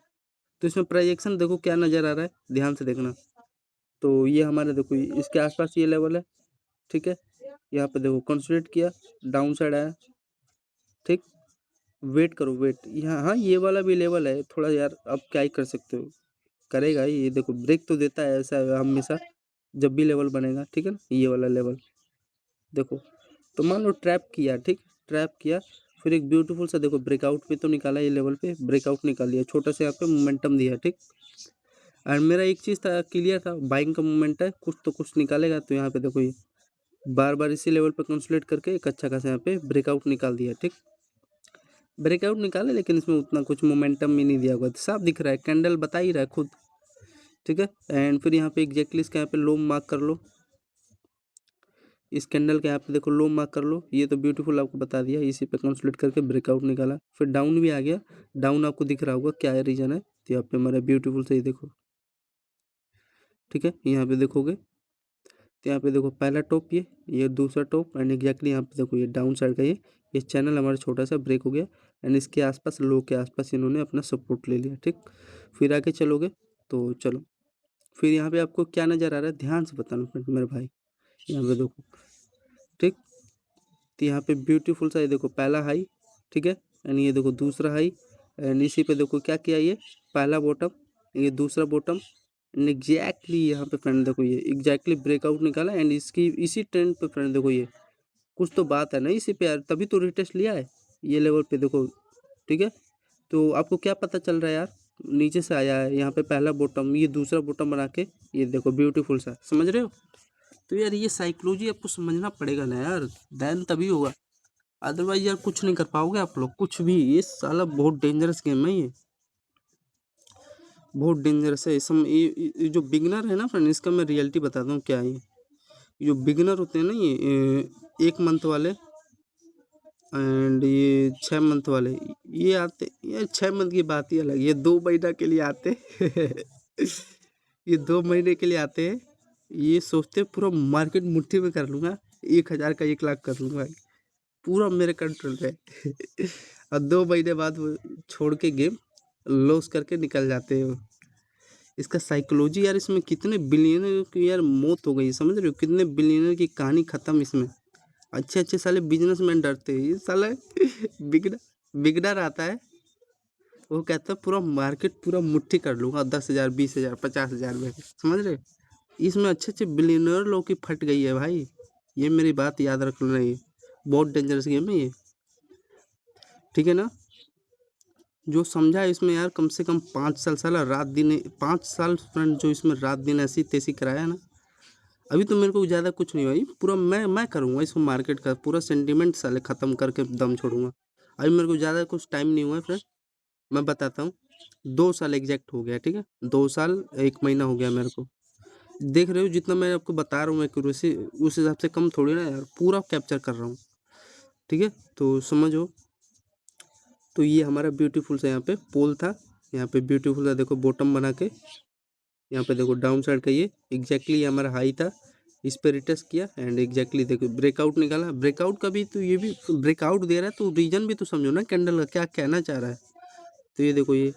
तो इसमें प्राइजेक्शन देखो क्या नज़र आ रहा है, ध्यान से देखना। तो ये हमारे देखो इसके आसपास ये लेवल है, ठीक है। यहाँ पे देखो कंसोलिडेट किया, डाउन साइड आया, ठीक। वेट करो वेट, यहाँ हाँ ये वाला भी लेवल है थोड़ा यार, अब क्या ही कर सकते हो, करेगा ही। ये देखो ब्रेक तो देता है ऐसा हमेशा जब भी लेवल बनेगा, ठीक है ना, ये वाला लेवल देखो। तो मान लो ट्रैप किया, ठीक, ट्रैप किया, फिर एक ब्यूटीफुल सा देखो ब्रेकआउट पे तो निकाला, ये लेवल पे ब्रेकआउट निकाल लिया, छोटा सा यहाँ पे मोमेंटम दिया, ठीक। और मेरा एक चीज़ था क्लियर था, बाइंग का मोमेंट है, कुछ तो कुछ निकालेगा। तो यहाँ पे देखो ये बार बार इसी लेवल पे कंसोलिडेट करके एक अच्छा खासा यहाँ पे ब्रेकआउट निकाल दिया, ठीक। ब्रेकआउट निकाले लेकिन इसमें उतना कुछ मोमेंटम भी नहीं दिया होगा, साफ दिख रहा है, कैंडल बता ही रहा है खुद, ठीक है। एंड फिर यहाँ पे एग्जैक्टली इसका यहाँ पे लो मार्क कर लो, इस कैंडल के यहाँ पे देखो लो मार्क कर लो, ये तो ब्यूटीफुल आपको बता दिया, इसी पे कंसोलिडेट करके ब्रेकआउट निकाला, फिर डाउन भी आ गया, डाउन आपको दिख रहा होगा क्या है रीजन है, तो यहाँ पे हमारा ब्यूटीफुल से ही देखो, ठीक है। यहाँ पे देखोगे तो यहाँ पे देखो पहला टॉप, ये दूसरा टॉप, एंड एग्जैक्टली यहाँ पे देखो ये डाउन साइड का ये चैनल हमारा छोटा सा ब्रेक हो गया, एंड इसके आसपास लो के आसपास इन्होंने अपना सपोर्ट ले लिया, ठीक। फिर आगे चलोगे तो चलो, फिर यहाँ पे आपको क्या नज़र आ रहा है ध्यान से बताना फ्रेंड मेरे भाई, यहाँ पे देखो, ठीक। तो यहाँ पे ब्यूटीफुल सा ये देखो पहला हाई, ठीक है, एंड ये देखो दूसरा हाई, एंड इसी पे देखो क्या किया, ये पहला बॉटम, ये दूसरा बॉटम, एंड एग्जैक्टली यहाँ पे फ्रेंड देखो ये एग्जैक्टली ब्रेकआउट निकाला, एंड इसकी इसी ट्रेंड पे फ्रेंड देखो ये कुछ तो बात है ना इसी पे यार, तभी तो रिटेस्ट लिया है ये लेवल पे देखो, ठीक है। तो आपको क्या पता चल रहा है यार, नीचे से आया है यहाँ पे पहला बॉटम, ये दूसरा बॉटम बना के ये देखो ब्यूटीफुल सा, समझ रहे हो। तो यार ये साइकोलॉजी आपको समझना पड़ेगा ना यार, देन तभी होगा, अदरवाइज यार कुछ नहीं कर पाओगे आप लोग कुछ भी। ये साला बहुत डेंजरस गेम है, ये बहुत डेंजरस है। ये जो बिगनर है ना फ्रेंड, इसका मैं रियलिटी बताता हूँ क्या है ये जो बिगनर होते हैं ना, ये 1 मंथ वाले एंड ये 6 मंथ वाले, ये आते यार 6 मंथ की बात ही अलग, ये 2 महीना के लिए आते ये 2 महीने के लिए आते हैं, ये सोचते हैं पूरा मार्केट मुट्ठी में कर लूँगा, 1,000 का 1 लाख कर लूँगा, पूरा मेरे कंट्रोल पे और 2 महीने बाद वो छोड़ के गेम लॉस करके निकल जाते हो। इसका साइकोलॉजी यार, इसमें कितने बिलियनर की यार मौत हो गई, समझ रहे हो, कितने बिलियनर की कहानी खत्म इसमें। अच्छे अच्छे साले बिजनेसमैन डरते हैं, ये साला बिगनर बिगनर आता है, वो कहता है पूरा मार्केट पूरा मुट्ठी कर लूँगा 10,000 20,000 50,000 में, समझ रहे हो? इसमें अच्छे अच्छे बिलियनर लोग की फट गई है भाई, ये मेरी बात याद रख लेना, ये बहुत डेंजरस गेम है ये, ठीक है ना। जो समझा है इसमें यार कम से कम 5 साल, साला रात दिन 5 साल फ्रेंड, जो इसमें रात दिन ऐसी तैसी कराया ना। अभी तो मेरे को ज़्यादा कुछ नहीं हुआ, ये पूरा मैं करूँगा इसको, मार्केट का पूरा सेंटिमेंट साले ख़त्म करके दम छोड़ूंगा। अभी मेरे को ज़्यादा कुछ टाइम नहीं हुआ है फ्रेंड, मैं बताता हूँ। 2 साल एग्जैक्ट हो गया, ठीक है, 2 साल 1 महीना हो गया मेरे को। देख रहे हो जितना मैं आपको बता रहा हूँ एक्यूरेसी, उस हिसाब से कम थोड़ी ना यार, पूरा कैप्चर कर रहा हूँ, ठीक है। तो समझो, तो ये हमारा ब्यूटीफुल सा यहाँ पे पोल था, यहाँ पे ब्यूटीफुल सा देखो बॉटम बना के, यहाँ पे देखो डाउन साइड का ये एग्जैक्टली हमारा हाई था, इस पे रिटेस्ट किया, एंड एग्जैक्टली देखो ब्रेकआउट निकाला। ब्रेकआउट का भी तो ये भी ब्रेकआउट दे रहा है, तो रीजन भी तो समझो ना कैंडल का क्या कहना चाह रहा है। तो ये देखो ये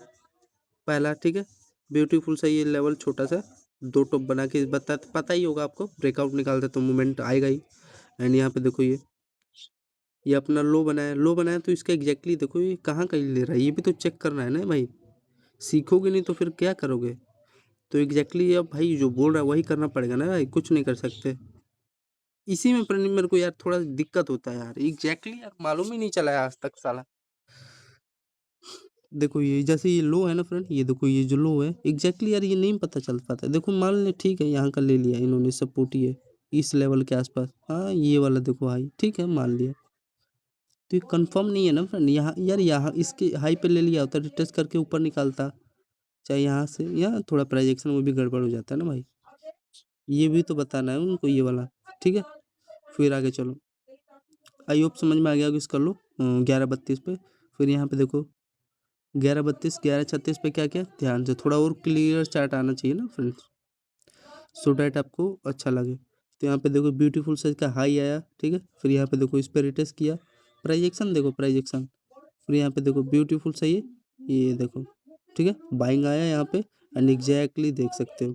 पहला, ठीक है, ब्यूटीफुल सा ये लेवल छोटा सा 2 टॉप बना के पता ही होगा आपको, ब्रेकआउट निकालते तो मूवमेंट आएगा ही। एंड यहाँ पे देखो ये अपना लो बनाया, तो इसका एग्जैक्टली देखो ये कहाँ का ले रहा है, ये भी तो चेक करना है ना भाई, सीखोगे नहीं तो फिर क्या करोगे। तो एग्जैक्टली अब भाई जो बोल रहा है वही करना पड़ेगा ना भाई, कुछ नहीं कर सकते। इसी में प्रणीत मेरे को यार थोड़ा दिक्कत होता है यार, एग्जैक्टली यार मालूम ही नहीं चला है आज तक साला। देखो ये जैसे ये लो है ना फ्रेंड, ये देखो ये जो लो है एग्जैक्टली यार, ये नहीं पता चल पाता। देखो मान ले ठीक है, यहाँ का ले लिया इन्होंने सपोर्ट, ये इस लेवल के आसपास, हाँ ये वाला देखो हाई, ठीक है मान लिया। तो ये कंफर्म नहीं है ना फ्रेंड, यहाँ यार यहाँ इसके हाई पे ले लिया होता, रिटेस्ट करके ऊपर निकालता, चाहे यहाँ से, यहाँ थोड़ा प्राइजेक्शन में भी गड़बड़ हो जाता है ना भाई, ये भी तो बताना है उनको ये वाला, ठीक है। फिर आगे चलो, आई होप समझ में आ गया होगा, इसका लो 11:32 पे, फिर यहाँ पे देखो 11:32 11:36 पे क्या क्या, ध्यान से थोड़ा और क्लियर चार्ट आना चाहिए ना फ्रेंड्स, सो डैट आपको अच्छा लगे। तो यहाँ पे देखो ब्यूटीफुल साइज का हाई आया, ठीक है, फिर यहाँ पे देखो इस पर रिटेस्ट किया, प्राइजेक्शन देखो प्राइजेक्शन, फिर यहाँ पे देखो ब्यूटीफुल सही है, ये देखो, ठीक है, बाइंग आया यहाँ पे, एंड एग्जैक्टली देख सकते हो,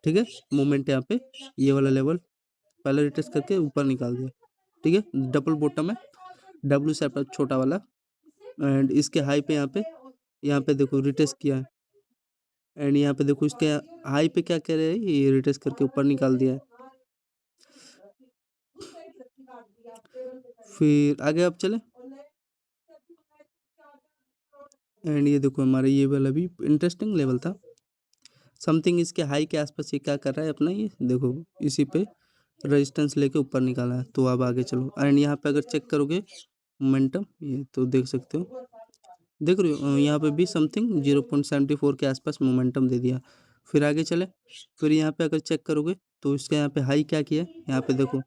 ठीक है, मोमेंट यहाँ पे ये वाला लेवल पहले रिटेस्ट करके ऊपर निकाल दिया, ठीक है, डबल बॉटम है, डब्ल्यू शेप छोटा वाला, एंड इसके हाई पे यहाँ पे देखो रिटेस्ट किया है। एंड यहाँ पे देखो इसके हाई पे क्या कह रहे हैं, ये रिटेस्ट करके ऊपर निकाल दिया है। फिर आगे आप चले एंड ये देखो हमारा ये वाला भी इंटरेस्टिंग लेवल था। समथिंग इसके हाई के आसपास ये क्या कर रहा है अपना, ये देखो इसी पे रेजिस्टेंस लेके ऊपर निकाला है। तो अब आगे चलो एंड यहाँ पे अगर चेक करोगे मोमेंटम, ये तो देख सकते हो, देख रहे हो यहाँ पे भी समथिंग 0.74 के आसपास मोमेंटम दे दिया। फिर आगे चले, फिर यहाँ पे अगर चेक करोगे तो इसका यहाँ पे हाई क्या किया है, यहाँ पे देखो,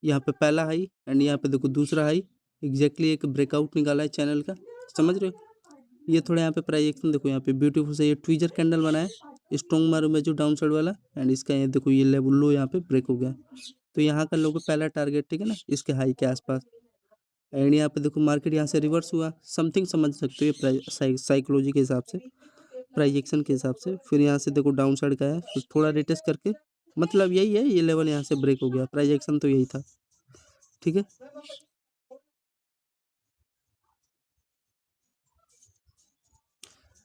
यहाँ पे पहला हाई एंड यहाँ पे देखो दूसरा हाई, एग्जैक्टली एक ब्रेकआउट निकाला है चैनल का, समझ रहे हो। ये थोड़ा यहाँ पे प्राइजेक्शन देखो, यहाँ पे ब्यूटीफुल से ये ट्वीजर कैंडल बना है स्ट्रॉन्ग मारो में जो डाउन साइड वाला एंड इसका ये देखो ये लेवल लो यहाँ पे ब्रेक हो गया। तो यहाँ का लोगों पहला टारगेट, ठीक है ना, इसके हाई के आसपास। एंड यहाँ पे देखो मार्केट यहाँ से रिवर्स हुआ, समथिंग समझ सकते हो ये साइकोलॉजी के हिसाब से, प्राइजेक्शन के हिसाब से। फिर यहाँ से देखो डाउन साइड का है, फिर थोड़ा रिटेस्ट करके, मतलब यही है, ये लेवल यहाँ से ब्रेक हो गया, प्राइजेक्शन तो यही था, ठीक है।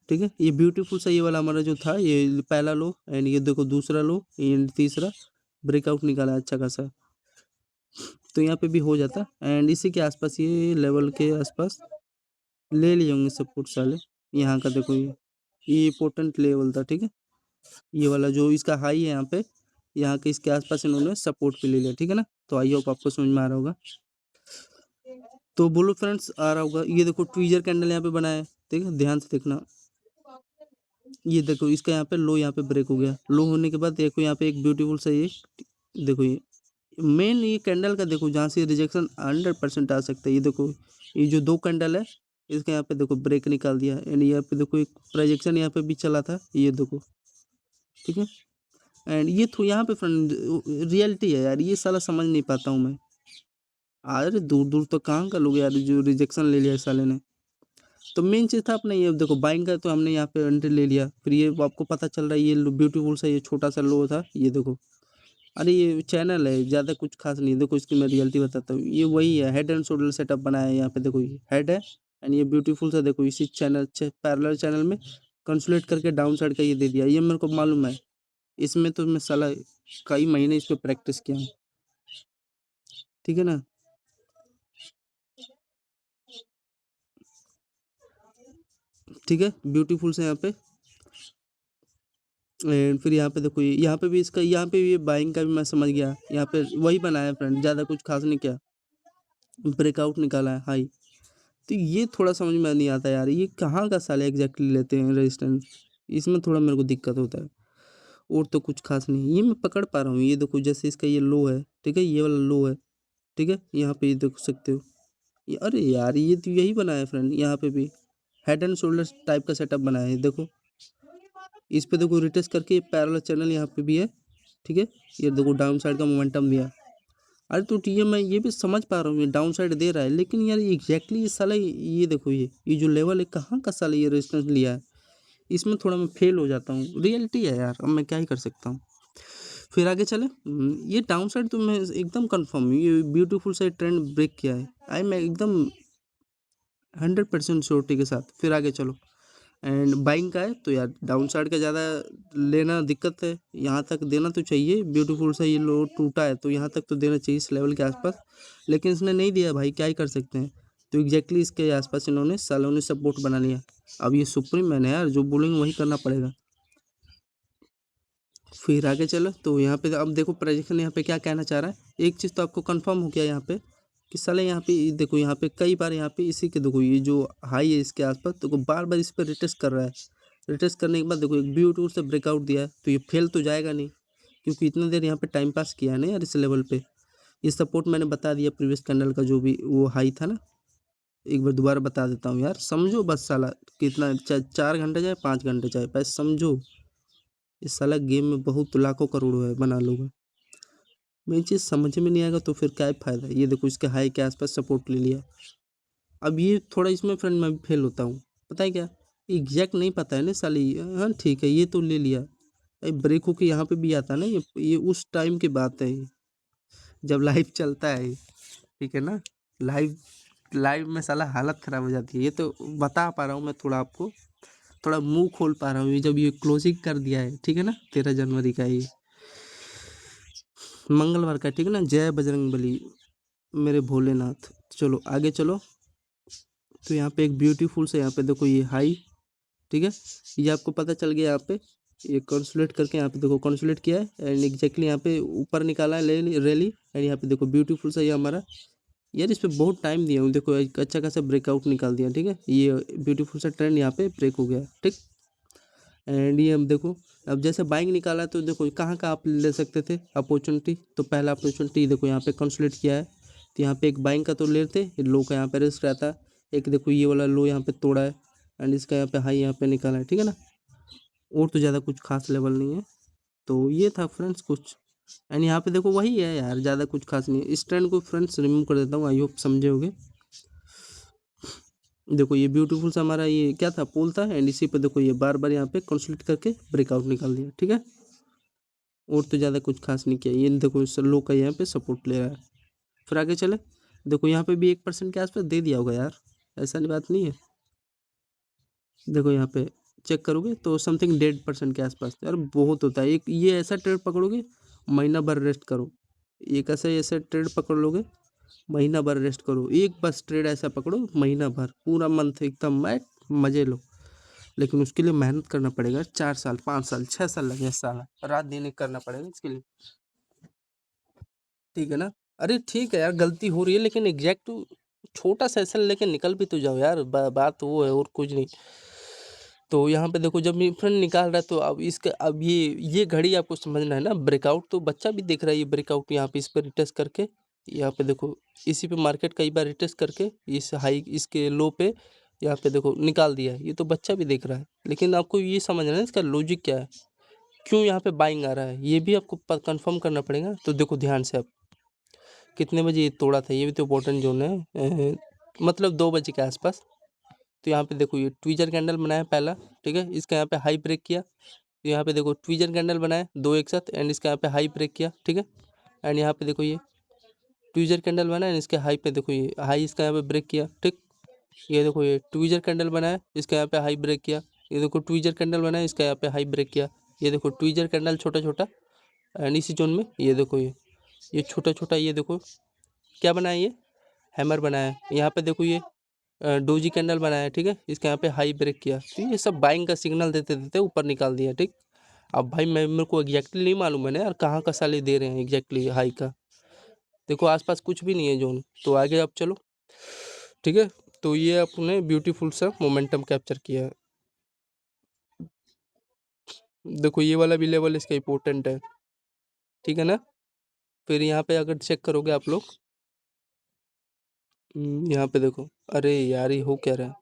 ठीक है, ये ब्यूटीफुल सा ये वाला हमारा जो था, ये पहला लो एंड ये देखो दूसरा लो एंड तीसरा ब्रेकआउट निकाला अच्छा खासा। तो यहाँ पे भी हो जाता एंड इसी के आसपास ये लेवल के आसपास ले लिए होंगे सपोर्ट साले। यहाँ का देखो ये इंपॉर्टेंट लेवल था, ठीक है, ये वाला जो इसका हाई है यहाँ पे, यहाँ के इसके आसपास इन्होंने सपोर्ट पे ले लिया, ठीक है ना। तो आई होप आपको समझ में आ रहा होगा। तो बोलो फ्रेंड्स, आ रहा होगा। ये देखो ट्वीजर कैंडल यहाँ पे बना है, ठीक है, ध्यान से देखना। ये देखो इसका यहाँ पे लो यहाँ पे ब्रेक हो गया, लो होने के बाद देखो यहाँ पे एक ब्यूटीफुल सा ये देखो, ये मेन ये कैंडल का देखो जहाँ से रिजेक्शन 100% आ सकता है। ये देखो ये जो दो कैंडल है इसके यहाँ पे देखो ब्रेक निकाल दिया एंड यहाँ पे देखो एक प्रोजेक्शन यहाँ पे भी चला था, ये देखो, ठीक है। एंड ये तो यहाँ पे फ्रेंड रियलिटी है यार, ये साला समझ नहीं पाता हूँ मैं। अरे दूर दूर तो कहाँ का लोग यार, जो रिजेक्शन ले लिया साले ने। तो मेन चीज़ था अपने ये देखो बाइंग का, तो हमने यहाँ पे एंट्री ले लिया। फिर ये आपको पता चल रहा है ये ब्यूटीफुल सा ये छोटा सा लो था, ये देखो। अरे ये चैनल है, ज़्यादा कुछ खास नहीं, देखो इसकी मैं रियलिटी बताता हूँ। ये वही है, हेड एंड शोल्डर सेटअप बनाया है यहाँ पे, देखो ये हेड है एंड ये ब्यूटीफुल सा देखो इसी चैनल पैरेलल चैनल में कंसोलिडेट करके डाउन साइड का ये दे दिया। ये मेरे को मालूम है, इसमें तो मैं साला कई महीने इस पर प्रैक्टिस किया हूँ, ठीक है ना। ठीक है, ब्यूटीफुल से यहाँ पे एंड फिर यहाँ पे देखो यहाँ पे भी इसका, यहाँ पे भी ये बाइंग का भी मैं समझ गया। यहाँ पे वही बनाया फ्रेंड, ज़्यादा कुछ खास नहीं किया, ब्रेकआउट निकाला है हाई। तो ये थोड़ा समझ में नहीं आता यार, ये कहाँ का साले एग्जैक्टली लेते हैं रेजिस्टेंस, इसमें थोड़ा मेरे को दिक्कत होता है। और तो कुछ खास नहीं, ये मैं पकड़ पा रहा हूँ। ये देखो जैसे इसका ये लो है, ठीक है, ये वाला लो है, ठीक है, यहाँ पे ये देख सकते हो ये। अरे यार ये तो यही बनाया है फ्रेंड, यहाँ पे भी हेड एंड शोल्डर टाइप का सेटअप बनाया है, देखो इस पे देखो रिटेस्ट करके पैरेलल चैनल यहाँ पे भी है, ठीक है। ये देखो डाउन साइड का मोमेंटम दिया। अरे तो ये मैं ये भी समझ पा रहा हूँ, ये डाउन साइड दे रहा है, लेकिन यार एग्जैक्टली ये साला ये देखो ये जो लेवल है कहाँ का साला ये रेजिस्टेंस लिया है, इसमें थोड़ा मैं फेल हो जाता हूँ। रियलिटी है यार, अब मैं क्या ही कर सकता हूँ। फिर आगे चले, ये डाउन साइड तो मैं एकदम कंफर्म हूँ, ये ब्यूटीफुल सा ट्रेंड ब्रेक किया है, आई मैं एकदम 100% श्योरिटी के साथ। फिर आगे चलो एंड बाइंग का है, तो यार डाउन साइड का ज़्यादा लेना दिक्कत है, यहाँ तक देना तो चाहिए। ब्यूटीफुल सा ये लो टूटा है तो यहाँ तक तो देना चाहिए इस लेवल के आसपास, लेकिन इसने नहीं दिया भाई, क्या ही कर सकते हैं। तो एग्जैक्टली इसके आसपास इन्होंने सालों ने सपोर्ट बना लिया। अब ये सुप्रीम मैन है यार, जो बोलेंगे वही करना पड़ेगा। फिर आगे चलो, तो यहाँ पे अब देखो प्रोजेक्शन यहाँ पे क्या कहना चाह रहा है। एक चीज़ तो आपको कंफर्म हो गया यहाँ पे कि साले यहाँ पे देखो, यहाँ पे कई बार यहाँ पे इसी के देखो ये जो हाई है इसके आसपास देखो बार बार इस पर रिटेस्ट कर रहा है। रिटेस्ट करने के बाद देखो एक ब्यूटीफुल से ब्रेकआउट दिया है, तो ये फेल तो जाएगा नहीं, क्योंकि इतना देर यहाँ पे टाइम पास किया है ना यार इस लेवल पे। ये सपोर्ट मैंने बता दिया प्रीवियस कैंडल का, जो भी वो हाई था ना, एक बार दोबारा बता देता हूँ यार, समझो बस साला, कितना चाहे 4 घंटे चाहे 5 घंटे चाहे बस समझो। इस साला गेम में बहुत लाखों करोड़ों है, बना लोगे। मेन चीज़ समझ में नहीं आएगा तो फिर क्या फ़ायदा। ये देखो इसके हाई के आसपास सपोर्ट ले लिया। अब ये थोड़ा इसमें फ्रेंड मैं भी फेल होता हूँ, पता है क्या, एग्जैक्ट नहीं पता है ना साली। हाँ ठीक है, ये तो ले लिया, ब्रेक होके यहाँ पे भी आता है ना, ये उस टाइम की बात है ये, जब लाइव चलता है, ठीक है ना, लाइव लाइव में साला हालत खराब हो जाती है। ये तो बता पा रहा हूँ मैं, थोड़ा आपको थोड़ा मुंह खोल पा रहा हूँ, ये जब ये क्लोजिंग कर दिया है, ठीक है ना, 13 जनवरी का, ये मंगलवार का, ठीक है ना। जय बजरंगबली मेरे भोलेनाथ। चलो आगे चलो। तो यहाँ पे एक ब्यूटीफुल से, यहाँ पे देखो ये हाई, ठीक है, ये आपको पता चल गया। यहाँ पे ये कंसुलेट करके, यहाँ पे देखो कंसुलेट किया है एंड एग्जैक्टली यहाँ पे ऊपर निकाला है रैली एंड यहाँ पे देखो ब्यूटीफुल सा ये हमारा, यार इस पे बहुत टाइम दिया हूँ, देखो एक अच्छा खासा ब्रेकआउट निकाल दिया, ठीक है। ये ब्यूटीफुल सा ट्रेंड यहाँ पे ब्रेक हो गया, ठीक। एंड ये हम देखो, अब जैसे बाइंग निकाला तो देखो कहाँ का आप ले सकते थे अपॉर्चुनिटी। तो पहला अपॉर्चुनिटी देखो यहाँ पे कंसुलेट किया है, तो यहाँ पे एक बाइंग का तो लेते, लो का यहाँ पे रिस्क रहता है। एक देखो ये वाला लो यहाँ पे तोड़ा है एंड इसका यहाँ पे हाई यहाँ पे निकाला है, ठीक है ना। और तो ज़्यादा कुछ खास लेवल नहीं है। तो ये था फ्रेंड्स कुछ, एंड यहाँ पे देखो वही है यार, ज़्यादा कुछ खास नहीं है। इस ट्रेंड को फ्रेंड्स रिमूव कर देता हूँ, आई होप समझे होगे। देखो ये ब्यूटीफुल सा हमारा ये क्या था, पोल था एंड इसी पे देखो ये बार बार यहाँ पे कंसोलिडेट करके ब्रेकआउट निकाल दिया, ठीक है। और तो ज़्यादा कुछ खास नहीं किया। ये देखो इस लो का यहाँ पे सपोर्ट ले रहा है। फिर आगे चले, देखो यहाँ पे भी 1% के आसपास दे दिया होगा यार, ऐसा नहीं बात नहीं है। देखो यहाँ पे चेक करोगे तो समथिंग 1.5% के आसपास, यार बहुत होता है। एक ये ऐसा ट्रेड पकड़ोगे, महीना भर रेस्ट करो। एक ऐसे ट्रेड पकड़ लोगे, महीना भर रेस्ट करो। एक बस ट्रेड ऐसा पकड़ो, महीना भर पूरा मंथ एकदम मैट मजे लो। लेकिन उसके लिए मेहनत करना पड़ेगा, 4 साल 5 साल 6 साल लगे, साल रात दिन एक करना पड़ेगा इसके लिए, ठीक है ना। अरे ठीक है यार, गलती हो रही है लेकिन एग्जैक्ट छोटा सेशन लेके निकल भी तो जाओ यार, बात वो है और कुछ नहीं। तो यहाँ पे देखो जब फ्रेंड निकाल रहा है तो अब इसका, अब ये घड़ी आपको समझना है ना, ब्रेकआउट तो बच्चा भी देख रहा है। ये ब्रेकआउट यहाँ पे इस पर रिटेस्ट करके, यहाँ पे देखो इसी पे मार्केट कई बार रिटेस्ट करके इस हाई इसके लो पे यहाँ पे देखो निकाल दिया है। ये तो बच्चा भी देख रहा है, लेकिन आपको ये समझना है इसका लॉजिक क्या है, क्यों यहाँ पे बाइंग आ रहा है, ये भी आपको कंफर्म करना पड़ेगा। तो देखो ध्यान से, अब कितने बजे ये तोड़ा था, ये भी तो इम्पोर्टेंट जोन है, मतलब 2 बजे के आसपास। तो यहाँ पे देखो ये ट्वीजर कैंडल बनाया पहला, ठीक है, इसका यहाँ पे हाई ब्रेक किया। तो यहाँ पे देखो ट्वीजर कैंडल बनाया दो एक साथ एंड इसका यहाँ पे हाई ब्रेक किया, ठीक है। एंड यहाँ पे देखो ये ट्वीजर कैंडल बनाया एंड इसके हाई पे देखो ये हाई इसका यहाँ पे ब्रेक किया, ठीक। ये देखो ये ट्वीजर कैंडल बनाया, इसका यहाँ पे हाई ब्रेक किया। ये देखो ट्वीजर कैंडल बनाया, इसका यहाँ पे हाई ब्रेक किया। ये देखो ट्वीजर कैंडल छोटा छोटा एंड इसी जोन में ये देखो ये छोटा छोटा, ये देखो क्या बनाया, ये हैमर बनाया। यहाँ पे देखो ये डोजी कैंडल बनाया, ठीक है, इसके यहाँ पे हाई ब्रेक किया। तो ये सब बाइंग का सिग्नल देते देते ऊपर निकाल दिया, ठीक। अब भाई मेरे को एग्जैक्टली नहीं मालूम है ना यार, कहाँ का साले दे रहे हैं एग्जैक्टली हाई का। देखो आसपास कुछ भी नहीं है जोन। तो आगे अब चलो, ठीक है। तो ये अपने ब्यूटीफुल सा मोमेंटम कैप्चर किया है। देखो ये वाला भी लेवल इसका इंपॉर्टेंट है, ठीक है ना। फिर यहाँ पे अगर चेक करोगे आप लोग, यहाँ पे देखो, अरे यार ये हो क्या रहा है,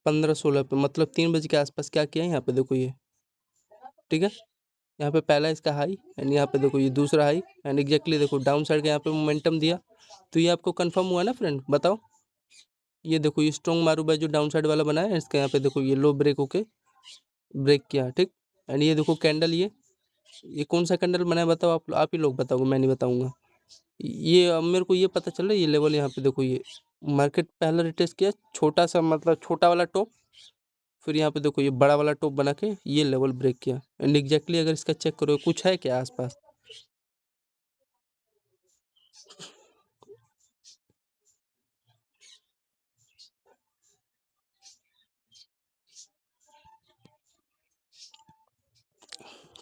15-16 पे, मतलब 3 बजे के आसपास क्या किया है यहाँ पे देखो ये, ठीक है। यहाँ पे पहला इसका हाई एंड यहाँ पे देखो ये दूसरा हाई एंड एग्जैक्टली देखो डाउन साइड का यहाँ पे मोमेंटम दिया। तो ये आपको कंफर्म हुआ ना फ्रेंड, बताओ। ये देखो ये स्ट्रॉन्ग मारूबा जो डाउन साइड वाला बना है, इसका यहाँ पे देखो ये लो ब्रेक होके ब्रेक किया, ठीक। एंड ये देखो कैंडल, ये कौन सा कैंडल बना है बताओ, आप ही लोग बताओगे, मैं नहीं बताऊंगा। ये अब मेरे को ये पता चल रहा है, ये लेवल यहाँ पे देखो ये मार्केट पहला रिटेस्ट किया छोटा सा, मतलब छोटा वाला टॉप, फिर यहाँ पे देखो ये बड़ा वाला टॉप बना के ये लेवल ब्रेक किया एंड एग्जैक्टली अगर इसका चेक करो कुछ है क्या आसपास,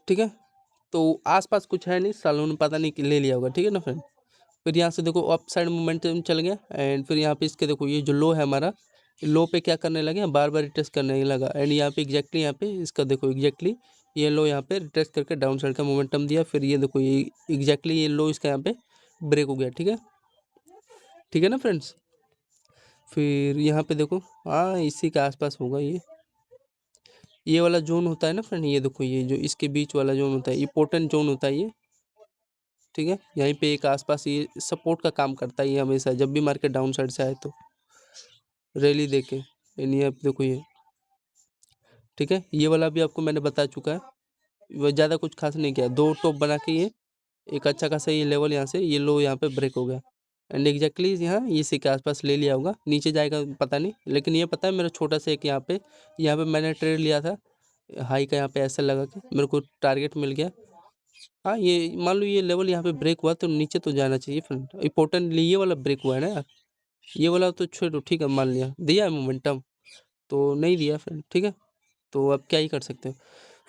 ठीक है। तो आसपास कुछ है नहीं, सालों ने पता नहीं कि ले लिया होगा, ठीक है ना फ्रेंड। फिर यहाँ से देखो अप साइड मोमेंटम चल गया एंड फिर यहाँ पे इसके देखो ये जो लो है हमारा, लो पे क्या करने लगे, बार बार रिटेस्ट करने लगा एंड यहाँ पे एग्जैक्टली यहाँ पे इसका देखो एग्जैक्टली ये लो यहाँ पे रिटेस्ट करके डाउन साइड का मोमेंटम दिया। फिर ये देखो ये एग्जैक्टली ये लो इसका यहाँ पे ब्रेक हो गया, ठीक है, ठीक है ना फ्रेंड्स। फिर यहाँ पे देखो हाँ इसी के आसपास होगा ये वाला जोन होता है ना फ्रेंड, ये देखो ये जो इसके बीच वाला जोन होता है इंपॉर्टेंट जोन होता है ये, ठीक है। यहीं पे एक आसपास ये सपोर्ट का काम करता है ये हमेशा, जब भी मार्केट डाउन साइड से आए तो रैली देके। ये आप देखो ये, ठीक है, ये वाला भी आपको मैंने बता चुका है। वो ज़्यादा कुछ खास नहीं किया, दो टॉप बना के ये एक अच्छा खासा ये लेवल यहाँ से ये लो यहाँ पे ब्रेक हो गया एंड एग्जैक्टली यहाँ इसी के आसपास ले लिया होगा, नीचे जाएगा पता नहीं, लेकिन ये पता है मेरा छोटा सा एक यहाँ पे मैंने ट्रेड लिया था हाई का, यहाँ पे ऐसा लगा कि मेरे को टारगेट मिल गया। हाँ, ये मान लो ये लेवल यहाँ पे ब्रेक हुआ तो नीचे तो जाना चाहिए फ्रेंड, इम्पोर्टेंटली ये वाला ब्रेक हुआ है ना यार, ये वाला तो छोड़ो, ठीक है मान लिया दिया है मोमेंटम, तो नहीं दिया फ्रेंड, ठीक है, तो अब क्या ही कर सकते हो।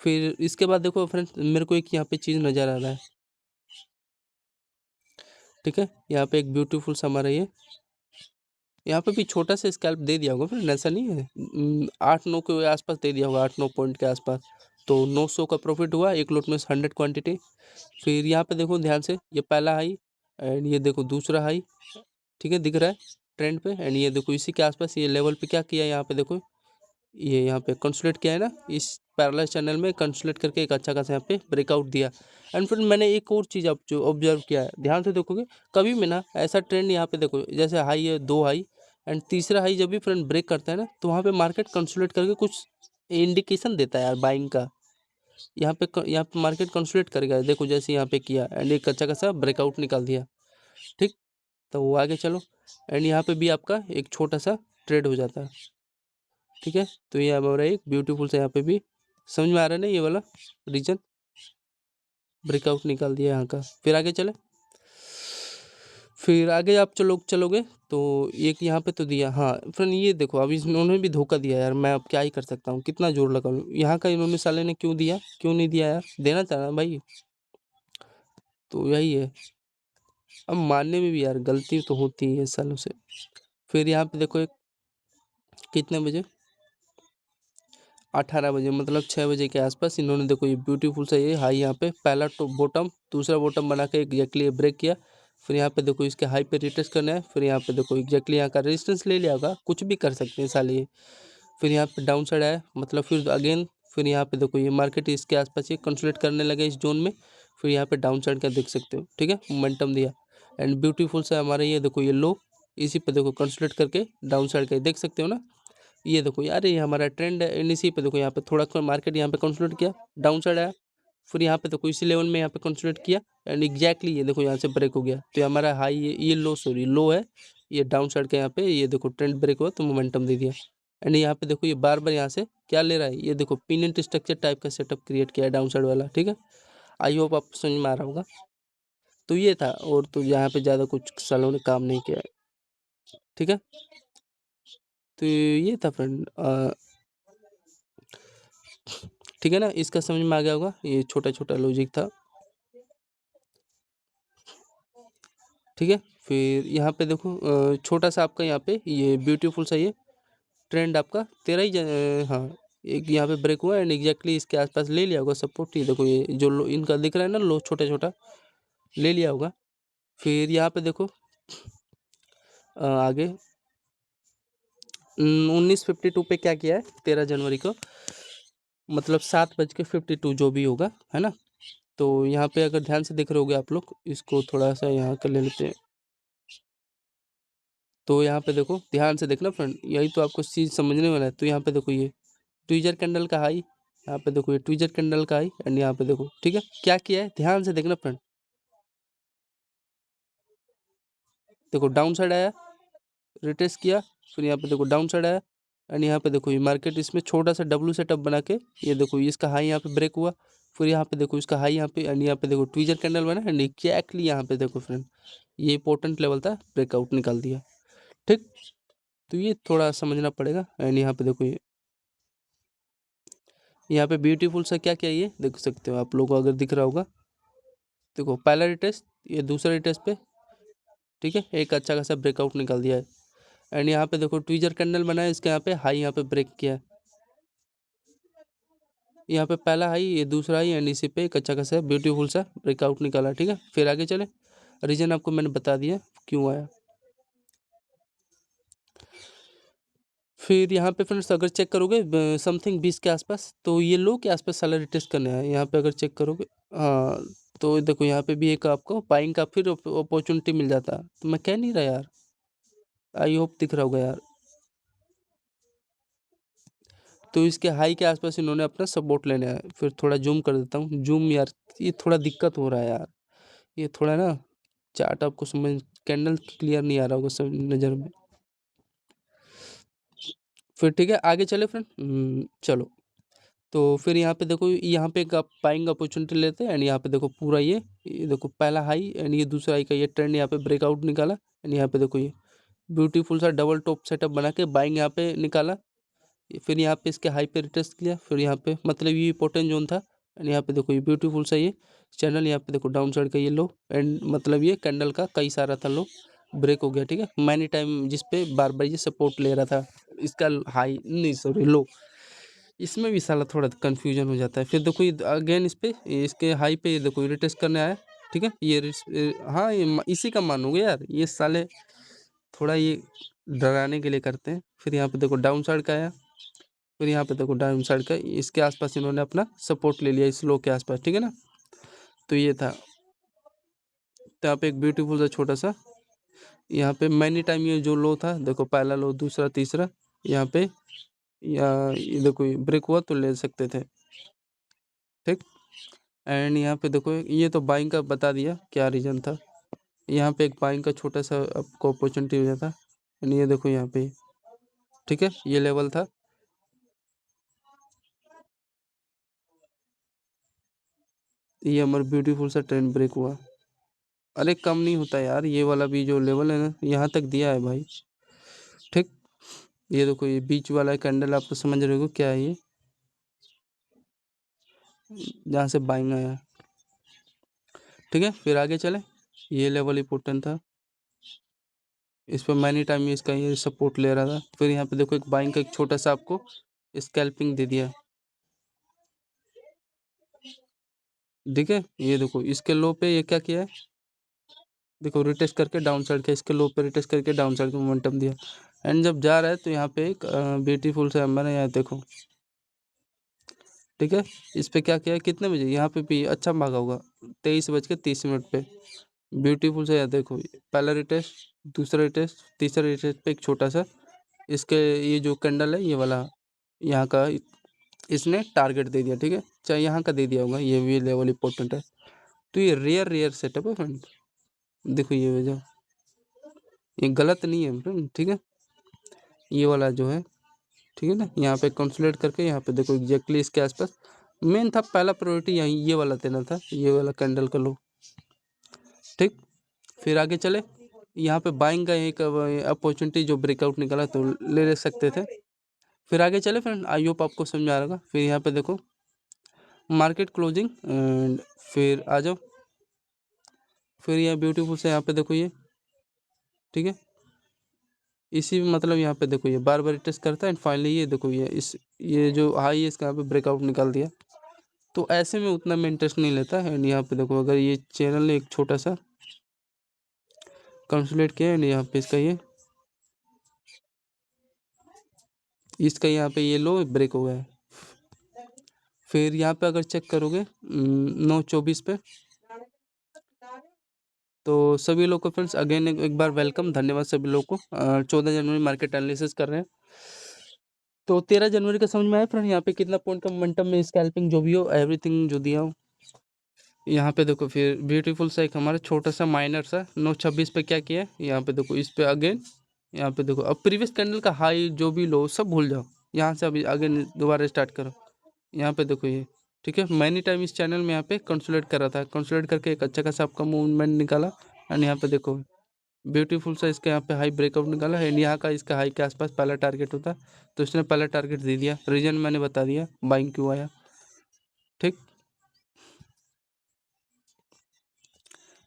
फिर इसके बाद देखो फ्रेंड, मेरे को एक यहाँ पे चीज़ नज़र आ रहा है, ठीक है, यहाँ पे एक ब्यूटीफुल सा हमारा ये यहाँ पे भी छोटा सा स्कैल्प दे दिया होगा फ्रेंड, ऐसा नहीं है, 8-9 के आसपास दे दिया होगा, 8-9 पॉइंट के आसपास, तो 900 का प्रॉफिट हुआ एक लॉट में 100 क्वांटिटी। फिर यहाँ पे देखो ध्यान से, ये पहला हाई एंड ये देखो दूसरा हाई, ठीक है दिख रहा है ट्रेंड पे, एंड ये देखो इसी के आसपास ये लेवल पे क्या किया, यहाँ पे देखो ये यहाँ पे कंसोलिडेट किया है ना, इस पैरेलल चैनल में कंसोलिडेट करके एक अच्छा खासा यहाँ पे ब्रेकआउट दिया। एंड फिर मैंने एक और चीज़ अब जो ऑब्जर्व किया है, ध्यान से देखोगे कभी भी ना ऐसा ट्रेंड यहाँ पे देखो, जैसे हाई है 2 हाई एंड तीसरा हाई जब भी फ्रेंड ब्रेक करता है ना, तो वहाँ पे मार्केट कंसोलिडेट करके कुछ इंडिकेशन देता है यार बाइंग का, यहाँ पे मार्केट कंसोलिडेट करेगा, देखो जैसे यहाँ पे किया एंड एक अच्छा खासा ब्रेकआउट निकाल दिया, ठीक, तो वो आगे चलो एंड यहाँ पे भी आपका एक छोटा सा ट्रेड हो जाता है, ठीक है, तो ये हमारा एक ब्यूटीफुल सा यहाँ पे भी समझ में आ रहा है ना, ये वाला रीजन ब्रेकआउट निकाल दिया यहाँ का। फिर आगे चले, फिर आगे आप चलोगे तो एक यहाँ पे तो दिया, हाँ फ्रेंड ये देखो अब इन्होंने भी धोखा दिया यार, मैं अब क्या ही कर सकता हूँ, कितना जोर लगा लूँ, यहाँ का इन्होंने साले ने क्यों दिया, क्यों नहीं दिया यार, देना चाह भाई, तो यही है, अब मानने में भी यार गलती तो होती है सालों से। फिर यहाँ पे देखो एक कितने बजे, 18 बजे मतलब 6 बजे के आसपास इन्होंने देखो ये ब्यूटीफुल सा ये हाई यहाँ पे पहला तो बॉटम दूसरा बॉटम बना के एग्जैक्टली ब्रेक किया, फिर यहाँ पे देखो इसके हाई पे रिटेस्ट करना है, फिर यहाँ पे देखो एग्जैक्टली यहाँ का रेजिस्टेंस ले लिया होगा, कुछ भी कर सकते हैं साले ये। फिर यहाँ पे डाउन साइड आया मतलब फिर अगेन, फिर यहाँ पे देखो ये मार्केट इसके आसपास ये कंसोलिडेट करने लगे इस जोन में, फिर यहाँ पे डाउन साइड का देख सकते हो, ठीक है, मोमेंटम दिया एंड ब्यूटीफुल सा हमारा ये देखो ये लो, इसी पे देखो कंसोलिडेट करके डाउन साइड का देख सकते हो ना, ये देखो यार ये हमारा ट्रेंड है एंड इसी पे देखो यहाँ पे थोड़ा मार्केट यहाँ पे कंसोलिडेट किया, डाउन साइड आया, फिर यहाँ पे देखो इसी लेवल में यहाँ पे कंसोलिडेट किया एंड एग्जैक्टली ये देखो यहाँ से ब्रेक हो गया, तो ये हमारा हाई ये लो सॉरी लो है, ये डाउन साइड का यहाँ पे ये देखो ट्रेंड ब्रेक हुआ तो मोमेंटम दे दिया एंड यहाँ पे देखो ये बार बार यहाँ से क्या ले रहा है, ये देखो पिन स्ट्रक्चर टाइप का सेटअप क्रिएट किया है डाउन साइड वाला, ठीक है, आई होप आप समझ में आ रहा होगा। तो ये था, और तो यहाँ पे ज़्यादा कुछ सालों ने काम नहीं किया है, ठीक है, तो ये था फ्रेंड, ठीक है ना, इसका समझ में आ गया होगा, ये छोटा छोटा लॉजिक था, ठीक है। फिर यहाँ पे देखो छोटा सा आपका यहाँ पे ये ब्यूटीफुल सा ये ट्रेंड आपका 13 ही हाँ एक यहाँ पे ब्रेक हुआ एंड एग्जैक्टली इसके आसपास ले लिया होगा सपोर्ट, ये देखो ये जो लो इनका दिख रहा है ना लो छोटा छोटा ले लिया होगा। फिर यहाँ पे देखो आगे 19:52 पे क्या किया है 13 जनवरी को, मतलब 7:52 जो भी होगा है ना, तो यहाँ पे अगर ध्यान से देख रहे होगे आप लोग, इसको थोड़ा सा यहाँ कर ले लेते हैं, तो यहाँ पे देखो ध्यान से देखना फ्रेंड, यही तो आपको चीज़ समझने वाला है, तो यहाँ पे देखो ये ट्विजर कैंडल का हाई, यहाँ पे देखो ये ट्विजर कैंडल का हाई एंड यहाँ पे देखो, ठीक है, क्या किया है ध्यान से देखना फ्रेंड, देखो डाउन साइड आया रिटेस्ट किया, फिर यहाँ पे देखो डाउन साइड आया एंड यहाँ पे देखो ये मार्केट इसमें छोटा सा डब्लू सेटअप बना के, ये देखो इसका हाई यहाँ पे ब्रेक हुआ, फिर यहाँ पे देखो इसका हाई यहाँ पे एंड यहाँ पे देखो ट्विजर कैंडल बना एंड एग्जैक्टली यहाँ पे देखो फ्रेंड ये इंपॉर्टेंट लेवल था, ब्रेकआउट निकाल दिया, ठीक, तो ये थोड़ा समझना पड़ेगा एंड यहाँ पे देखो ये यहाँ पे ब्यूटीफुल सा क्या क्या ये देख सकते हो आप लोगों को अगर दिख रहा होगा, देखो पहला रिटेस्ट ये दूसरा रिटेस्ट पे, ठीक है, एक अच्छा खासा ब्रेकआउट निकाल दिया है एंड यहाँ पे देखो ट्विजर कैंडल बना है, इसके यहाँ पे हाई यहाँ पे ब्रेक किया है, यहाँ पे पहला हाई ये दूसरा हाई एंड इसी पे एक अच्छा खासा ब्यूटीफुल सा ब्रेकआउट निकाला, ठीक है। फिर आगे चले, रीजन आपको मैंने बता दिया क्यों आया। फिर यहाँ पे फ्रेंड्स अगर चेक करोगे समथिंग 20 के आसपास, तो ये लो के आसपास साला रिटेस्ट करने आया यहाँ पे अगर चेक करोगे, हाँ तो देखो यहाँ पे भी एक आपको बाइंग का फिर अपॉर्चुनिटी मिल जाता, तो मैं कह नहीं रहा यार, आई होप दिख रहा होगा यार, तो इसके हाई के आसपास इन्होंने अपना सपोर्ट लेना है, फिर थोड़ा जूम कर देता हूँ, जूम यार ये थोड़ा दिक्कत हो रहा है यार, ये थोड़ा ना चार्ट आपको समझ कैंडल क्लियर नहीं आ रहा होगा सब नज़र में। फिर ठीक है, आगे चले फ्रेंड। चलो, तो फिर यहाँ पे देखो, यहाँ पे एक आप बाइंग अपॉर्चुनिटी लेते हैं एंड यहाँ पे देखो पूरा ये देखो पहला हाई एंड ये दूसरा हाई का ये ट्रेंड यहाँ पे ब्रेकआउट निकाला एंड यहाँ पे देखो ये ब्यूटीफुल सा डबल टॉप सेटअप बना के बाइंग यहाँ पे निकाला। फिर यहाँ पे इसके हाई पे रिटेस्ट किया, फिर यहाँ पे मतलब ये इंपॉर्टेंट जोन था एंड यहाँ पे देखो ये ब्यूटीफुल सा ये चैनल, यहाँ पे देखो डाउन साइड का ये लो एंड मतलब ये कैंडल का कई सारा था लो, ब्रेक हो गया। ठीक है, मैनी टाइम जिस पे बार बार ये सपोर्ट ले रहा था, इसका हाई नहीं सॉरी लो, इसमें भी साला थोड़ा कंफ्यूजन हो जाता है। फिर देखो ये अगेन इस पे इसके हाई पे ये देखो ये रिटेस्ट करने आया। ठीक है, हाँ ये इसी का मानोगे यार, ये साले थोड़ा ये डराने के लिए करते हैं। फिर यहाँ पे देखो डाउन साइड का आया, फिर यहाँ पे देखो डाउन साइड का इसके आसपास इन्होंने अपना सपोर्ट ले लिया इस लो के आसपास। ठीक है ना, तो ये था। तो यहाँ पे एक ब्यूटीफुल सा छोटा सा यहाँ पे मैनी टाइम ये जो लो था देखो पहला लो दूसरा तीसरा यहाँ पे या ये देखो ये ब्रेक हुआ तो ले सकते थे। ठीक, एंड यहाँ पे देखो ये तो बाइंग का बता दिया क्या रीजन था। यहाँ पे एक बाइंग का छोटा सा आपको अपॉर्चुनिटी मिला था एंड ये देखो यहाँ पे ठीक है ये लेवल था। ये हमारा ब्यूटीफुल सा ट्रेंड ब्रेक हुआ। अरे कम नहीं होता यार, ये वाला भी जो लेवल है ना यहाँ तक दिया है भाई। ठीक, ये देखो ये बीच वाला कैंडल आपको समझ रहे हो क्या है ये, जहाँ से बाइंग आया। ठीक है, फिर आगे चले, ये लेवल इंपॉर्टेंट था, इस पर मैनी टाइम इसका ये सपोर्ट ले रहा था। फिर यहाँ पे देखो एक बाइंग का एक छोटा सा आपको स्कैल्पिंग दे दिया। ठीक है, ये देखो इसके लो पे ये क्या किया है, देखो रिटेस्ट करके डाउन साइड का इसके लो पे रिटेस्ट करके डाउन साइड का मोमेंटम दिया एंड जब जा रहा है तो यहाँ पे एक ब्यूटीफुल सा मैंने यहाँ देखो। ठीक है, इस पे क्या किया है कितने बजे, यहाँ पे भी अच्छा भागा होगा 23:30 पे। ब्यूटीफुल सा यहाँ देखो पहला रिटेस्ट दूसरा रिटेस्ट तीसरा रिटेस्ट पे एक छोटा सा इसके ये जो कैंडल है ये वाला यहाँ का इसने टारगेट दे दिया। ठीक है, चाहे यहाँ का दे दिया होगा, ये भी लेवल इंपॉर्टेंट है। तो ये रेयर रेयर सेटअप है फ्रेंड, देखो ये वजह ये गलत नहीं है फ्रेंड। ठीक है, ये वाला जो है ठीक है ना, यहाँ पे कंसोलिडेट करके यहाँ पे देखो एग्जैक्टली इसके आसपास मेन था पहला प्रायोरिटी यही ये वाला देना था, ये वाला कैंडल का लो। ठीक, फिर आगे चले, यहाँ पे बाइंग का एक अपॉर्चुनिटी जो ब्रेकआउट निकला तो ले सकते थे। फिर आगे चले फ्रेंड, आई होप आपको समझ आ रहा होगा। फिर यहाँ पे देखो मार्केट क्लोजिंग एंड फिर आ जाओ, फिर यहाँ ब्यूटीफुल से यहाँ पे देखो ये ठीक है, इसी में मतलब यहाँ पे देखो ये बार बार टेस्ट करता है एंड फाइनली ये देखो ये जो हाई है इसका यहाँ पे ब्रेकआउट निकाल दिया। तो ऐसे में उतना मैं इंटरेस्ट नहीं लेता एंड यहाँ पे देखो अगर ये चैनल ने एक छोटा सा कंसोलिडेट किया एंड यहाँ पे इसका यहाँ पे ये लो ब्रेक हो गया है। फिर यहाँ पे अगर चेक करोगे 9:24 पे, तो सभी लोग को फ्रेंड्स अगेन एक बार वेलकम, धन्यवाद सभी लोग को। 14 जनवरी मार्केट एनालिसिस कर रहे हैं, तो 13 जनवरी का समझ में आया फ्रेंड, यहाँ पे कितना पॉइंट का मोमेंटम में स्कैल्पिंग जो भी हो एवरीथिंग जो दिया हो। यहाँ पे देखो फिर ब्यूटीफुल सा एक हमारा छोटा सा माइनर सा 9:26 पे क्या किया है, यहाँ पे देखो इस पे अगेन यहाँ पे देखो अब प्रीवियस कैंडल का हाई जो भी लो सब भूल जाओ, यहाँ से अभी अगेन दोबारा स्टार्ट करो। यहाँ पे देखो ये ठीक है, मैनी टाइम इस चैनल में यहाँ पे कंसोलिडेट कर रहा था, कंसोलिडेट करके एक अच्छा खासा आपका मूवमेंट निकाला एंड यहाँ पे देखो ब्यूटीफुल सा इसका यहाँ पे हाई ब्रेकआउट निकाला एंड यहाँ का इसका हाई के आसपास पहला टारगेट होता तो इसने पहला टारगेट दे दिया, रीजन मैंने बता दिया बाइंग क्यों आया। ठीक,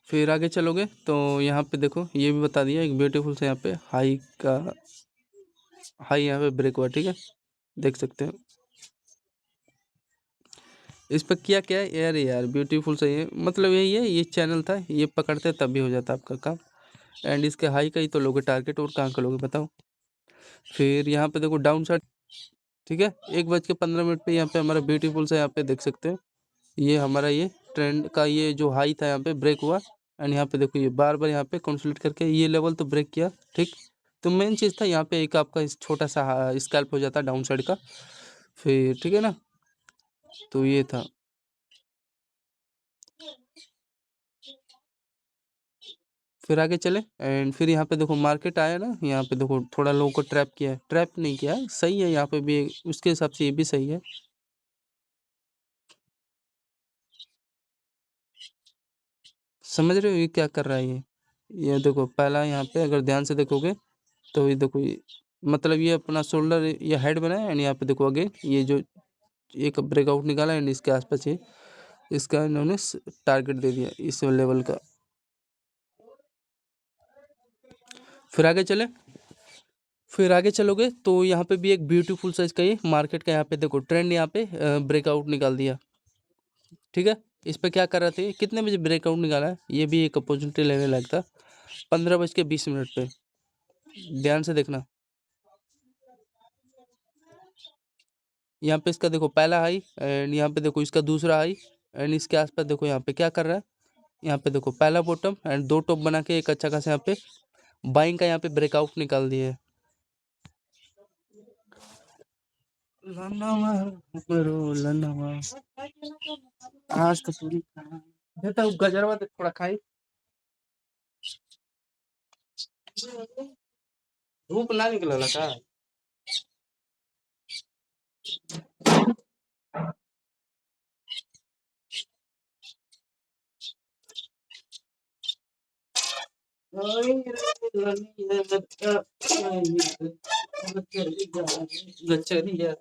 फिर आगे चलोगे तो यहाँ पे देखो ये भी बता दिया एक ब्यूटीफुल से यहाँ पे हाई का हाई यहाँ पे ब्रेक हुआ। ठीक है, देख सकते हो इस पर किया क्या है यार, यार ब्यूटीफुल से ये मतलब यही है, ये चैनल था ये पकड़ते तब भी हो जाता आपका काम एंड इसके हाई का ही तो लोगे टारगेट, और कहाँ का लोगे बताओ। फिर यहाँ पे देखो डाउन साइड ठीक है, 1:15 पे यहाँ पे हमारा ब्यूटीफुल से यहाँ पे देख सकते हैं ये हमारा ये ट्रेंड का ये जो हाई था यहाँ पे ब्रेक हुआ एंड यहाँ पे देखो ये बार बार यहाँ पे कंसोलिडेट करके ये लेवल तो ब्रेक किया। ठीक, तो मेन चीज़ था यहाँ पे एक आपका इस छोटा सा स्कैल्प हो जाता डाउन साइड का, फिर ठीक है ना, तो ये था। फिर आगे चले एंड फिर यहाँ पे देखो मार्केट आया ना, यहाँ पे देखो थोड़ा लोगों को ट्रैप किया है, ट्रैप नहीं किया है, सही है यहाँ पे भी, उसके हिसाब से ये भी सही है। समझ रहे हो ये क्या कर रहा है ये देखो पहला यहाँ पे अगर ध्यान से देखोगे तो ये देखो ये मतलब ये अपना शोल्डर ये हेड बना है एंड यहाँ पे देखो अगेन ये जो एक ब्रेकआउट निकाला एंड इसके आसपास ये इसका इन्होंने टारगेट दे दिया इस लेवल का। फिर आगे चले, फिर आगे चलोगे तो यहाँ पे भी एक ब्यूटीफुल साइज का ये मार्केट का यहाँ पे देखो ट्रेंड यहाँ पे ब्रेकआउट निकाल दिया। ठीक है, इस पे क्या कर रहे थे, कितने बजे ब्रेकआउट निकाला है, ये भी एक अपॉर्चुनिटी लेने लायक था, 15:20 पे। ध्यान से देखना, यहाँ पे इसका देखो पहला हाई एंड यहाँ पे देखो इसका दूसरा हाई एंड इसके आसपास देखो यहाँ पे क्या कर रहा है, यहाँ पे देखो पहला बॉटम एंड दो टॉप बना के एक अच्छा खासा यहाँ पे बाइंग का यहाँ पे ब्रेकआउट निकाल दिए है। लनवा बरो लनवा आज तो पूरी देता हूँ गजरवा दे थोड़ा खाई, धूप ना निकलला का। गचरिया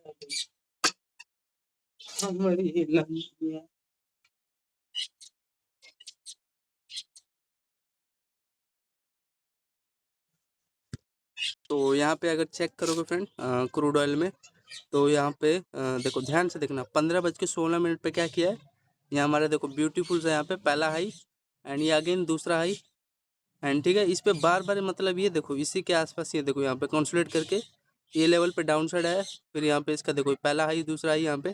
हमारी लंगिया। तो यहाँ पे अगर चेक करोगे फ्रेंड क्रूड ऑयल में तो यहाँ पे देखो ध्यान से देखना 15:16 पे क्या किया है, यहाँ हमारा देखो ब्यूटीफुल सा यहाँ पे पहला हाई एंड ये अगेन दूसरा हाई एंड ठीक है, इस पे बार बार मतलब ये देखो इसी के आसपास ये देखो यहाँ पे कंसोलिडेट करके ये लेवल पे डाउन साइड आया, फिर यहाँ पे इसका देखो पहला हाई दूसरा हाई यहाँ पे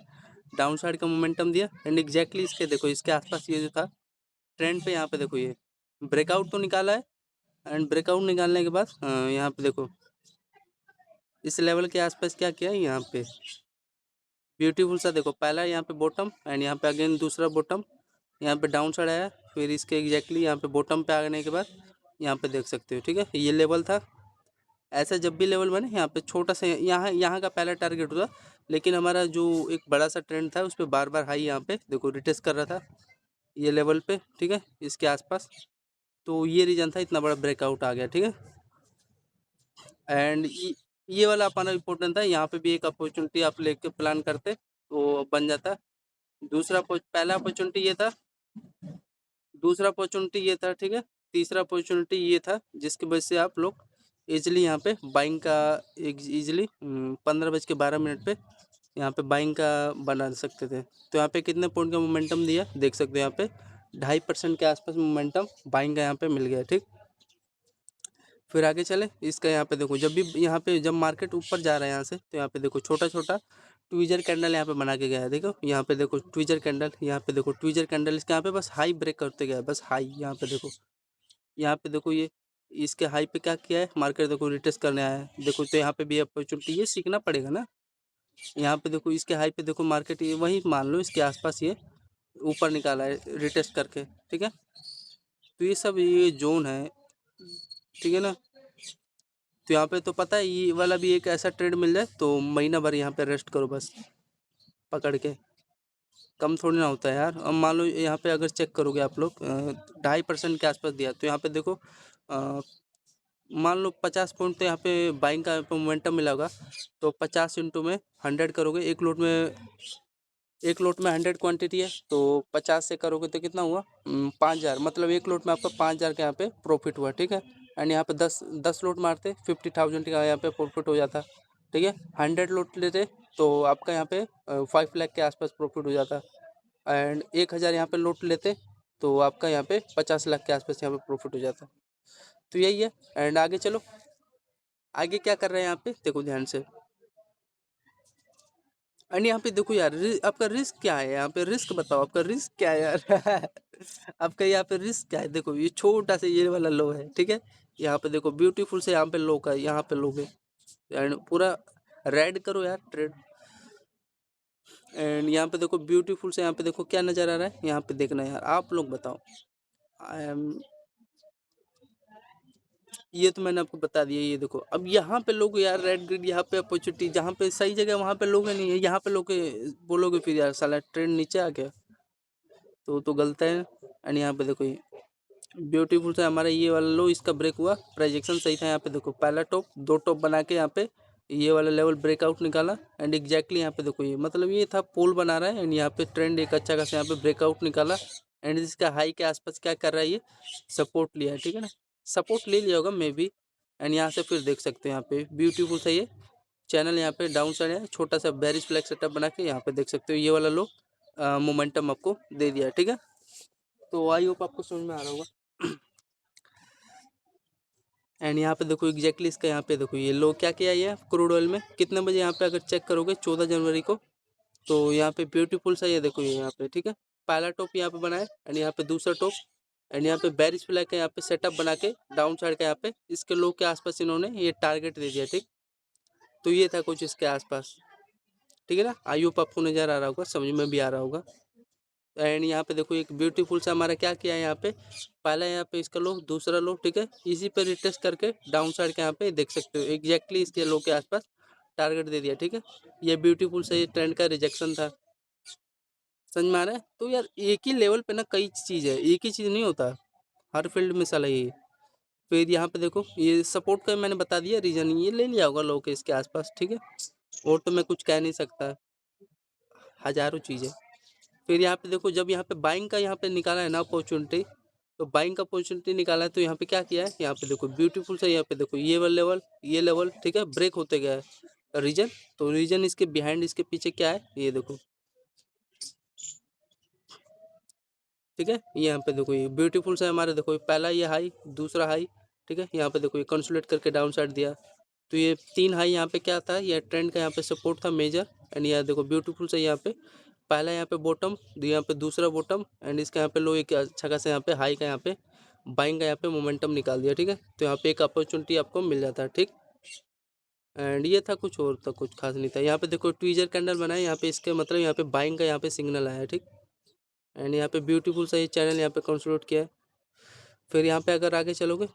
डाउन साइड का मोमेंटम दिया एंड एग्जैक्टली इसके देखो इसके आसपास ये जो था ट्रेंड पे यहाँ पे देखो ये ब्रेकआउट तो निकाला है एंड ब्रेकआउट निकालने के बाद यहाँ पे देखो इस लेवल के आसपास क्या किया है, यहाँ पे ब्यूटीफुल सा देखो पहला यहाँ पे बॉटम एंड यहाँ पे अगेन दूसरा बॉटम, यहाँ पे डाउन साइड आया, फिर इसके एग्जैक्टली यहाँ पे बॉटम पे आने के बाद यहाँ पे देख सकते हो। ठीक है, ये लेवल था, ऐसा जब भी लेवल बने यहाँ पे छोटा सा यहाँ यहाँ का पहला टारगेट होता, लेकिन हमारा जो एक बड़ा सा ट्रेंड था उस पर बार बार हाई यहाँ पे देखो रिटेस्ट कर रहा था ये लेवल पे। ठीक है, इसके आसपास, तो ये रीजन था इतना बड़ा ब्रेकआउट आ गया। ठीक है, एंड ये वाला अपना इम्पोर्टेंट था, यहाँ पे भी एक अपॉर्चुनिटी आप लेके प्लान करते तो बन जाता। दूसरा पहला अपॉर्चुनिटी ये था, दूसरा अपॉर्चुनिटी ये था। ठीक है, तीसरा अपॉर्चुनिटी ये था जिसकी वजह से आप लोग इजीली यहाँ पे बाइंग का इजीली 15:12 पे यहाँ पे बाइंग का बना सकते थे। तो यहाँ पे कितने पॉइंट का मोमेंटम दिया देख सकते हो, यहाँ पे 2.5% के आसपास मोमेंटम बाइंग का यहाँ पे मिल गया। ठीक, फिर आगे चले, इसका यहाँ पे देखो जब भी यहाँ पे जब मार्केट ऊपर जा रहा है यहाँ से तो यहाँ पे देखो छोटा छोटा ट्विजर कैंडल यहाँ पे बना के गया है। देखो यहाँ पे देखो ट्विजर कैंडल, यहाँ पे देखो ट्विजर कैंडल, इसके यहाँ पे बस हाई ब्रेक करते गया है, बस हाई। यहाँ पे देखो, यहाँ पे देखो ये इसके हाई पे क्या किया है मार्केट, देखो रिटेस्ट करने आया है। देखो तो यहाँ पे भी अपॉर्चुनिटी, ये सीखना पड़ेगा ना। यहाँ पे देखो इसके हाई पे देखो मार्केट ये वही मान लो इसके आसपास ये ऊपर निकाला है रिटेस्ट करके। ठीक है, तो ये सब ये जोन है। ठीक है ना, तो यहाँ पे तो पता है ये वाला भी एक ऐसा ट्रेड मिल जाए तो महीना भर यहाँ पे रेस्ट करो बस पकड़ के, कम थोड़ी ना होता है यार। अब मान लो यहाँ पे अगर चेक करोगे आप लोग 2.5% के आसपास दिया, तो यहाँ पे देखो मान लो 50 पॉइंट तो यहाँ पे बाइंग का मोमेंटम मिला होगा, तो 50 इंटू में 100 करोगे, एक लोट में 100 क्वांटिटी है तो 50 से करोगे तो कितना हुआ 5,000, मतलब एक लोट में आपका 5,000 का यहाँ पे प्रॉफिट हुआ। ठीक है, एंड यहाँ पे 10 लोट मारते 50,000 का यहाँ पे प्रॉफिट हो जाता। ठीक है, 100 लोट लेते तो आपका यहाँ पे 5 लाख के आसपास प्रॉफिट हो जाता, एंड 1,000 यहाँ पे लोट लेते तो आपका यहाँ पे 50 लाख के आसपास यहाँ पे प्रॉफिट हो जाता। तो यही है, एंड आगे चलो, आगे क्या कर रहे हैं यहाँ पे देखो ध्यान से, एंड यहाँ पे देखो यार आपका रिस्क क्या है, यहाँ पे रिस्क बताओ आपका रिस्क क्या है यार आपका यहाँ पे रिस्क क्या है, देखो ये छोटा सा ये वाला लो है। ठीक है, यहाँ पे देखो ब्यूटीफुल से यहाँ पे लो का यहाँ पे लोगे एंड पूरा रेड करो यार ट्रेड, एंड यहाँ पे देखो ब्यूटीफुल से यहाँ पे देखो क्या नज़र आ रहा है, यहाँ पे देखना यार आप लोग बताओ। आई एम ये तो मैंने आपको बता दिया। ये देखो अब यहाँ पे लोग यार रेड ग्रिड, यहाँ पे अपॉर्चुनिटी, जहाँ पे सही जगह वहाँ पे लोग नहीं है, यहाँ पे लोग बोलोगे फिर यार साला ट्रेंड नीचे आ गया, तो गलत है। एंड यहाँ पे देखो ये ब्यूटीफुल से हमारा ये वाला लो इसका ब्रेक हुआ, प्रोजेक्शन सही था। यहाँ पे देखो पहला टॉप, दो टॉप बना के यहाँ पे ये वाला लेवल ब्रेकआउट निकाला। एंड एग्जैक्टली यहाँ पे देखो ये मतलब ये था पोल बना रहा है, एंड यहाँ पे ट्रेंड एक अच्छा खासा यहाँ पे ब्रेकआउट निकाला। एंड इसका हाई के आसपास क्या कर रहा है, ये सपोर्ट लिया है, ठीक है ना, सपोर्ट ले लिया होगा मे बी। एंड यहाँ से फिर देख सकते हैं यहाँ पे ब्यूटीफुल सा ये चैनल यहाँ पे डाउन साइड है, छोटा सा बेरिश फ्लैग सेटअप बना के यहाँ पे देख सकते हो ये वाला लो मोमेंटम आपको दे दिया है, ठीक है। तो आई होप आपको समझ में आ रहा होगा। एंड यहाँ पे देखो एग्जैक्टली इसका यहाँ पे देखो ये लो क्या किया है क्रूड ऑयल में कितने बजे, यहाँ पे अगर चेक करोगे 14 जनवरी को, तो यहाँ पे ब्यूटीफुल सा ये देखो ये यहाँ पे, ठीक है, पहला टॉप यहाँ पे बनाया। एंड यहाँ पे दूसरा टॉप, एंड यहाँ पे बेरिश फ्लैग का यहाँ पे सेटअप बना के डाउन साइड का यहाँ पे इसके लो के आसपास इन्होंने ये टारगेट दे दिया, ठीक। तो ये था कुछ इसके आसपास, ठीक है ना। आई होप आपको नजर आ रहा होगा, समझ में भी आ रहा होगा। एंड यहाँ पे देखो एक ब्यूटीफुल सा हमारा क्या किया है यहाँ पे, पहला यहाँ पे इसका लो, दूसरा लो, ठीक है, इसी पे रिटेस्ट करके डाउन साइड के यहाँ पे देख सकते हो एग्जैक्टली इसके लो के आसपास टारगेट दे दिया, ठीक है। ये ब्यूटीफुल सा ये ट्रेंड का रिजेक्शन था, समझ में आ रहा है। तो यार एक ही लेवल पे ना कई चीज़ है, एक ही चीज़ नहीं होता हर फील्ड में साला ये। फिर यहाँ पे देखो ये सपोर्ट का मैंने बता दिया रीजन, ये ले लिया होगा लोग के इसके आसपास, ठीक है, और तो मैं कुछ कह नहीं सकता, हजारों चीज़ें। फिर यहाँ पे देखो जब यहाँ पे बाइंग का यहाँ पे निकाला है ना अपॉर्चुनिटी, तो बाइंग का अपॉर्चुनिटी निकाला है, तो यहाँ पे क्या किया है, यहाँ पे देखो ब्यूटीफुल से यहाँ पे देखो ये वाला लेवल, ये लेवल, ठीक है, ब्रेक होते गया है रीजन। तो रीजन इसके बिहाइंड इसके पीछे क्या है ये देखो, ठीक है, यहाँ पे देखो ये ब्यूटीफुल से हमारे देखो पहला ये हाई, दूसरा हाई, ठीक है, यहाँ पे देखो ये कंसोलिडेट करके डाउन साइड दिया। तो ये तीन हाई यहाँ पे क्या था, ये ट्रेंड का यहाँ पे सपोर्ट था मेजर। एंड यहाँ देखो ब्यूटीफुल से यहाँ पे पहला यहाँ पे बॉटम, यहाँ पे दूसरा बॉटम, एंड इसका यहाँ पे लो एक अच्छा खासा यहाँ पे हाई का यहाँ पे बाइंग का यहाँ पे मोमेंटम निकाल दिया, ठीक है। तो यहाँ पे एक अपॉर्चुनिटी आपको मिल जाता है, ठीक। एंड ये था, कुछ और था, कुछ खास नहीं था। यहाँ पे देखो ट्वीजर कैंडल बनाया, यहाँ पे इसके मतलब यहाँ पे बाइंग का यहाँ पे सिग्नल आया, ठीक। एंड यहाँ पे ब्यूटीफुल सा ये चैनल यहाँ पे कंसोलिडेट किया है। फिर यहाँ पे अगर आगे चलोगे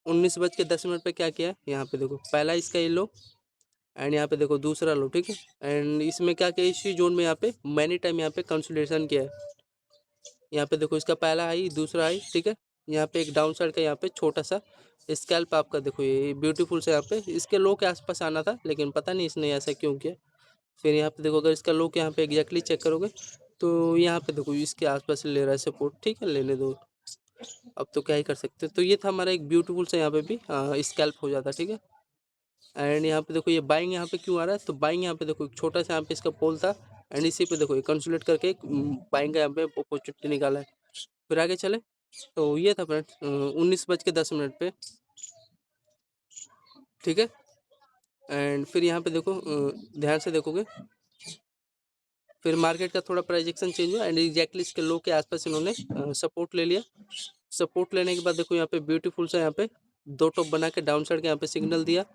19:10 पे क्या किया है, यहाँ पे देखो पहला इसका ये लो, एंड यहाँ पे देखो दूसरा लो, ठीक है। एंड इसमें क्या किया, इसी जोन में यहाँ पे मैनी टाइम यहाँ पे कंसोलिडेशन किया है। यहाँ पे देखो इसका पहला हाई, दूसरा हाई, ठीक है, यहाँ पे एक डाउन साइड का यहाँ पे छोटा सा स्कैल्प आपका देखो ये ब्यूटीफुल से यहाँ पे इसके लो के आसपास आना था, लेकिन पता नहीं इसने ऐसा क्यों किया। फिर यहाँ पे देखो अगर इसका लो के यहाँ पे एग्जैक्टली चेक करोगे, तो यहाँ पे देखो इसके आसपास ले रहा है सपोर्ट, ठीक है, लेने दो, अब तो क्या ही कर सकते हैं। तो ये था हमारा एक ब्यूटीफुल से यहाँ पे भी स्कैल्प हो जाता, ठीक है। एंड यहाँ पे देखो ये बाइंग यहाँ पे क्यों आ रहा है, तो बाइंग यहाँ पे देखो एक छोटा सा यहाँ पे इसका पोल था, एंड इसी पे देखो ये कंसोलिडेट करके एक बाइंग का यहाँ पे अपॉर्चुनिटी निकाला है। फिर आगे चले, तो ये था फ्रेंड्स 19:10 पे, ठीक है। एंड फिर यहाँ पे देखो ध्यान से देखोगे, फिर मार्केट का थोड़ा प्राइजेक्शन चेंज हुआ, एंड एग्जैक्टली इसके लो के आसपास इन्होंने सपोर्ट ले लिया। सपोर्ट लेने के बाद देखो यहाँ पे ब्यूटीफुल सा यहाँ पे दो टॉप बना के डाउन साइड के यहाँ पे सिग्नल दिया।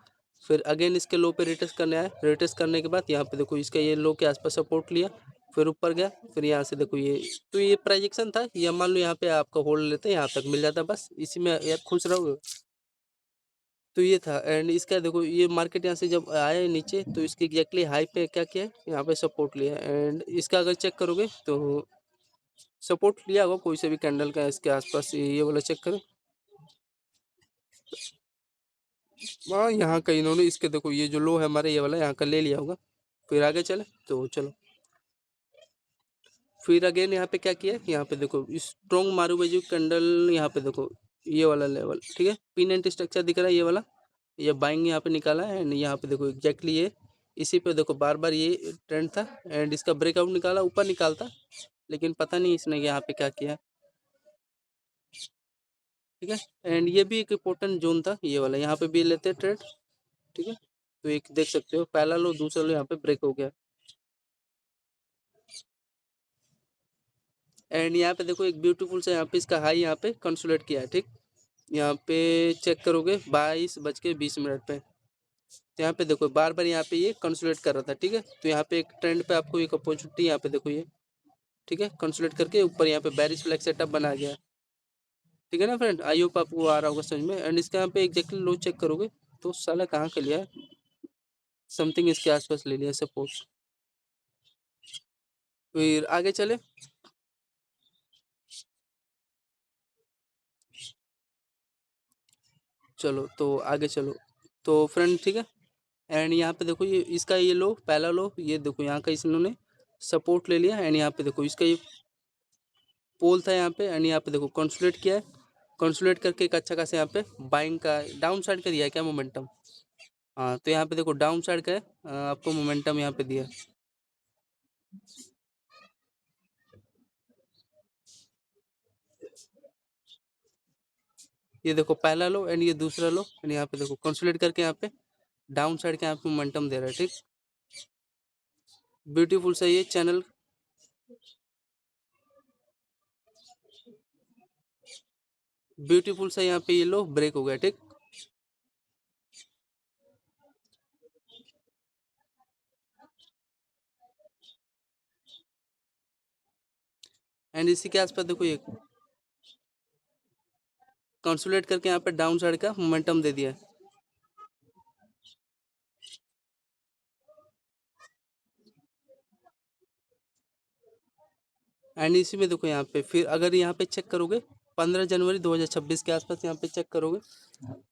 फिर अगेन इसके लो पे रिटेस्ट करने आया, रिटेस्ट करने के बाद यहाँ पे देखो इसका ये लो के आसपास सपोर्ट लिया, फिर ऊपर गया। फिर यहाँ से देखो ये, तो ये प्राइजेक्शन था, ये मान लो यहाँ पे आपका होल्ड लेते हैं, यहाँ तक मिल जाता है, बस इसी में यार खुश रहोगे। तो ये था, एंड इसका देखो ये मार्केट यहाँ से जब आया नीचे, तो इसकी एग्जैक्टली हाई पे क्या किया है, यहाँ पे सपोर्ट लिया। एंड इसका अगर चेक करोगे तो सपोर्ट लिया होगा कोई से भी कैंडल का इसके आसपास, ये वाला चेक करो, हाँ यहाँ का इन्होंने इसके देखो ये जो लो है हमारे ये वाला यहाँ का ले लिया होगा। फिर आगे चले, तो चलो फिर अगेन यहाँ पे क्या किया है, यहाँ पे देखो स्ट्रॉन्ग मारूबाजू कैंडल, यहाँ पे देखो ये वाला लेवल, ठीक है, पिन एंड स्ट्रक्चर दिख रहा है ये वाला, ये बाइंग यहाँ पे निकाला है। एंड यहाँ पे देखो एग्जैक्टली ये इसी पे देखो बार बार ये ट्रेंड था, एंड इसका ब्रेकआउट निकाला, ऊपर निकालता, लेकिन पता नहीं इसने यहाँ पे क्या किया, ठीक है। एंड ये भी एक इम्पोर्टेंट जोन था ये वाला, यहाँ पे भी लेते ट्रेड, ठीक है। तो एक देख सकते हो पहला लो दूसरा लो यहाँ पे ब्रेक हो गया। एंड यहाँ पे देखो एक ब्यूटीफुल सा यहाँ पे इसका हाई यहाँ पे कंसोलिडेट किया है, ठीक। यहाँ पे चेक करोगे 22:20 पे, तो यहाँ पे देखो बार बार यहाँ पे ये कंसोलिडेट कर रहा था, ठीक है। तो यहाँ पे एक ट्रेंड पे आपको एक अपॉर्चुनिटी यहाँ पे देखो ये, ठीक है, कंसोलिडेट करके ऊपर यहाँ पे बेरिश फ्लैग सेटअप बना गया। ठीक है ना फ्रेंड, आई होप आपको आ रहा होगा समझ में। एंड इसका यहाँ पे एग्जैक्टली लो चेक करोगे तो साला कहाँ का लिया है, समथिंग इसके आसपास ले लिया सपोज। फिर आगे चले, चलो तो आगे चलो तो फ्रेंड ठीक है। एंड यहाँ पे देखो ये इसका ये लो, पहला लो, ये देखो यहाँ का इन्होंने सपोर्ट ले लिया। एंड यहाँ पे देखो इसका ये पोल था यहाँ पे, एंड यहाँ पे देखो कंसोलिडेट किया है, कंसोलिडेट करके एक अच्छा खासा यहाँ पे बाइंग का डाउन साइड का दिया है क्या मोमेंटम। हाँ तो यहाँ पे देखो डाउन साइड का है, आपको मोमेंटम यहाँ पे दिया है। ये देखो पहला लो एंड ये दूसरा लो, एंड यहाँ पे देखो कंसोलिडेट करके यहाँ पे डाउन साइड के यहाँ पे मोमेंटम दे रहा है। ठीक, ब्यूटीफुल सा ये चैनल, ब्यूटीफुल सा यहाँ पे ये लो ब्रेक हो गया। ठीक, एंड इसी के आसपास देखो ये कंसोलिडेट करके यहाँ पे डाउन साइड का मोमेंटम दे दिया है। एंड इसी में देखो यहाँ पे फिर अगर यहाँ पे चेक करोगे 15 जनवरी 2026 के आसपास यहाँ पे चेक करोगे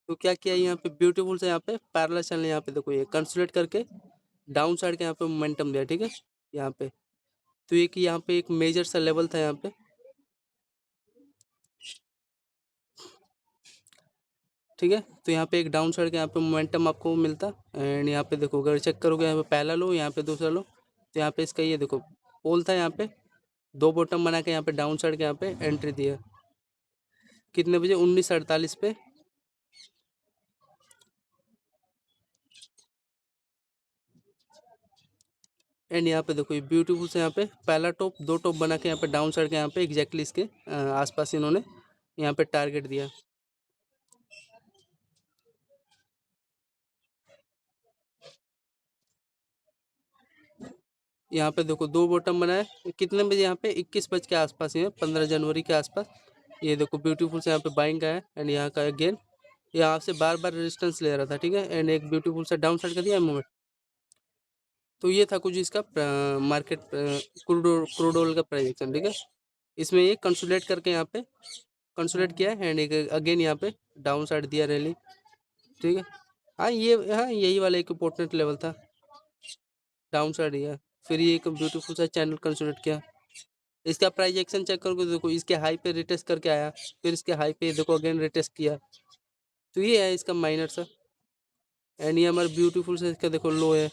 तो क्या किया है यहाँ पे ब्यूटीफुल से यहाँ पे पैरेलल चैनल यहाँ पे देखो ये कंसोलिडेट करके डाउन साइड के यहाँ पे मोमेंटम दिया। ठीक है, यहाँ पे तो ये कि यहाँ पे एक मेजर सा लेवल था यहाँ पे। ठीक है, तो यहाँ पे एक डाउन साइड का यहाँ पे मोमेंटम आपको मिलता। एंड यहाँ पे देखो अगर चेक करोगे यहाँ पे पहला लो, यहाँ पे दूसरा लो, तो यहाँ पे इसका ये देखो पोल था यहाँ पे, दो बॉटम बना के यहाँ पे डाउन साइड के यहाँ पे एंट्री दिया। कितने बजे, 19:48 पे। एंड यहाँ पे देखो ये ब्यूटीफुल से यहाँ पे पहला टॉप, दो टॉप बना के यहाँ पे डाउन साइड के यहाँ पे एग्जैक्टली इसके आसपास इन्होंने यहाँ पे टारगेट दिया। यहाँ पे देखो दो बॉटम बनाए, कितने बजे यहाँ पे 21 बज के आसपास ही है, 15 जनवरी के आसपास। ये देखो ब्यूटीफुल से यहाँ पे बाइंग का है, एंड यहाँ का अगेन यहाँ से बार बार रेजिस्टेंस ले रहा था। ठीक है, एंड एक ब्यूटीफुल सा डाउन साइड का दिया मूवमेंट। तो ये था कुछ इसका मार्केट क्रूड ऑयल का प्राइजेक्शन। ठीक है, इसमें ये कंसोलिडेट करके यहाँ पे कंसोलिडेट किया है, एंड एक अगेन यहाँ पे डाउन साइड दिया रैली। ठीक है, हाँ ये, हाँ यही वाला एक इम्पोर्टेंट लेवल था, डाउन साइड दिया। फिर ये एक ब्यूटीफुल सा चैनल कंसोलिडेट किया। इसका प्राइस एक्शन चेक करोगे तो देखो इसके हाई पे रिटेस्ट करके आया, फिर इसके हाई पे देखो अगेन रिटेस्ट किया। तो ये है इसका माइनर सा। एंड ये हमारा ब्यूटीफुल सा इसका देखो लो है।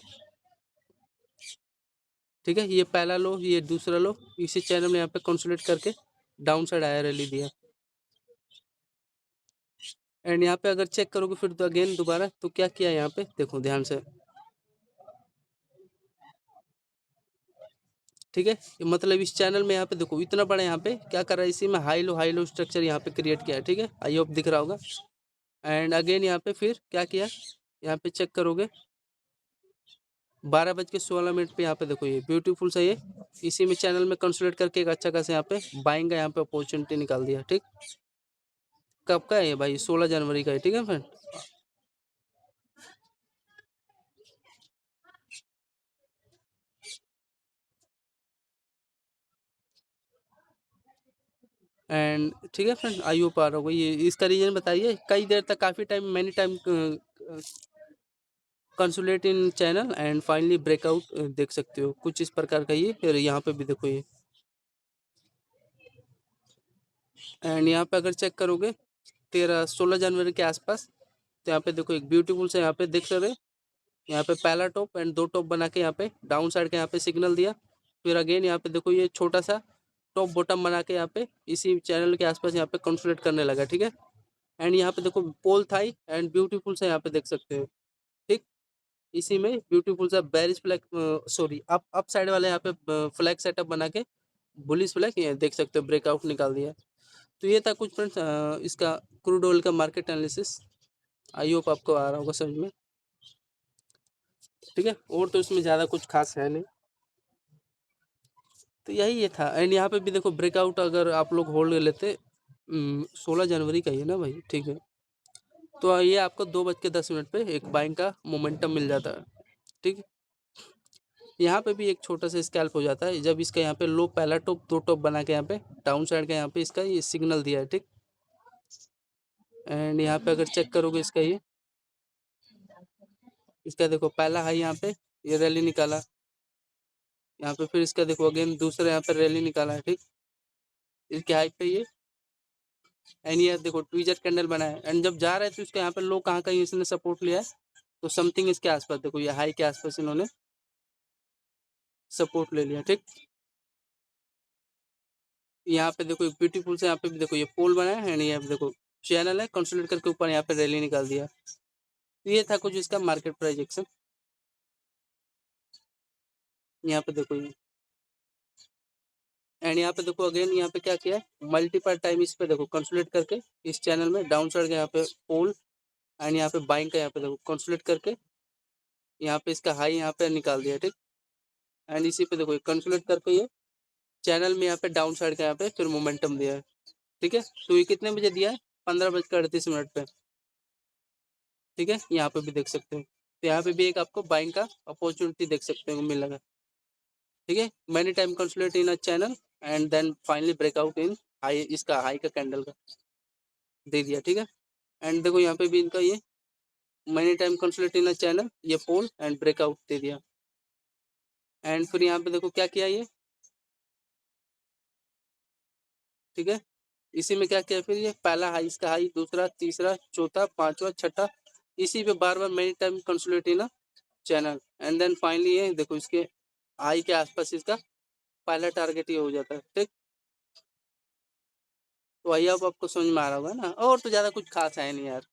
ठीक है, ये पहला लो, ये दूसरा लो, इसी चैनल में यहाँ पे कंसोलिडेट करके डाउन साइड आया रैली दिया। एंड यहाँ पे अगर चेक करोगे फिर तो अगेन दोबारा तो क्या किया यहाँ पे देखो ध्यान से। ठीक है, मतलब इस चैनल में यहाँ पे देखो इतना बड़ा यहाँ पे क्या कर रहा है, इसी में हाई लो स्ट्रक्चर यहाँ पे क्रिएट किया है। ठीक है, आई होप दिख रहा होगा। एंड अगेन यहाँ पे फिर क्या किया, यहाँ पे चेक करोगे 12:16 पे यहाँ पे देखो ये ब्यूटीफुल सा ये इसी में चैनल में कंसोलिडेट करके एक अच्छा खासा यहाँ पे बाइंग का यहाँ पे अपॉर्चुनिटी निकाल दिया। ठीक, कब का है ये भाई, 16 जनवरी का है। ठीक है फ्रेंड, एंड ठीक है फ्रेंड, आई होप आ रहा होगा। ये इसका रीजन बताइए, कई देर तक काफ़ी time many time consolidate in channel and finally breakout देख सकते हो कुछ इस प्रकार का ये। फिर यहाँ पे भी देखो ये, एंड यहाँ पे अगर चेक करोगे 16 जनवरी के आसपास तो यहाँ पे देखो एक ब्यूटीफुल से यहाँ पे देख रहे हो, यहाँ पे पहला टॉप एंड दो टॉप बना के यहाँ पे डाउन साइड के यहाँ पे सिग्नल दिया। फिर अगेन यहाँ पे देखो ये छोटा सा टॉप बॉटम बना के यहाँ पे इसी चैनल के आसपास यहाँ पे कंसोलिडेट करने लगा। ठीक है, एंड यहाँ पे देखो पोल थाई एंड ब्यूटीफुल से यहाँ पे देख सकते हो। ठीक, इसी में ब्यूटीफुल सा bearish flag, sorry up side वाले यहाँ पे फ्लैग सेटअप बना के बुलिश फ्लैग ये देख सकते हो ब्रेकआउट निकाल दिया। तो ये था कुछ फ्रेंड्स इसका क्रूड ऑयल का मार्केट एनालिसिस। आई होप आपको आ रहा होगा समझ में। ठीक है, और तो इसमें ज़्यादा कुछ खास है नहीं, तो यही ये था। एंड यहाँ पे भी देखो ब्रेकआउट अगर आप लोग होल्ड लेते 16 जनवरी का ही है ना भाई, ठीक है। तो ये आपको 2:10 पे एक बाइंग का मोमेंटम मिल जाता है, ठीक है। यहाँ पे भी एक छोटा सा स्कैल्प हो जाता है जब इसका यहाँ पे लो पहला टॉप, दो टॉप बना के यहाँ पे डाउन साइड का यहाँ पे इसका ये सिग्नल दिया है, ठीक। एंड यहाँ पे अगर चेक करोगे इसका देखो पहला हाई यहाँ पे ये रैली निकाला, यहाँ पे फिर इसका देखो अगेन दूसरा यहाँ पे रैली निकाला है, ठीक। इसके हाई पे ये एंड ये देखो ट्वीजर कैंडल बना है एंड जब जा रहा है तो इसका यहाँ पे लो कहाँ का इसने सपोर्ट लिया है, तो समथिंग इसके आसपास देखो ये हाई के आसपास इन्होंने सपोर्ट ले लिया, ठीक। यहाँ पे देखो एक ब्यूटीफुल से यहाँ पे भी देखो ये पोल बना है एंड यहाँ पे देखो चैनल है, कंसोलिडेट करके ऊपर यहाँ पे रैली निकाल दिया। तो ये था कुछ इसका मार्केट प्राइजेक्शन। यहाँ पे देखो ये एंड यहाँ पे देखो अगेन यहाँ पे क्या किया है, मल्टीपल टाइम इस पे देखो कंसोलिडेट करके इस चैनल में डाउन साइड का यहाँ पे पोल एंड यहाँ पे बाइंग का यहाँ पे देखो कंसोलिडेट करके यहाँ पे इसका हाई यहाँ पे निकाल दिया, ठीक। एंड इसी पे देखो कंसोलिडेट करके ये चैनल में यहाँ पे डाउन साइड का यहाँ पे फिर मोमेंटम दिया है, ठीक है। तो ये कितने बजे दिया है, 15:38 पे, ठीक है। यहाँ पे भी देख सकते हो, तो यहाँ पे भी एक आपको बाइंग का अपॉर्चुनिटी देख सकते हो मिलेगा, ठीक है। Many time consolidate in a channel and then finally breakout in high, इसका हाई का कैंडल का दे दिया, ठीक है। एंड देखो यहाँ पे भी इनका ये many time consolidate in a channel, ये पोल एंड ब्रेकआउट दे दिया। एंड फिर यहाँ पे देखो क्या किया ये, ठीक है। इसी में क्या किया फिर ये पहला हाई, इसका हाई, दूसरा, तीसरा, चौथा, पांचवा, छठा, इसी पे बार बार many time consolidate in a channel and then finally ये देखो इसके हाई के आसपास इसका पहला टारगेट ये हो जाता है, ठीक। तो वही अब आपको समझ में आ रहा होगा ना, और तो ज्यादा कुछ खास है नहीं यार।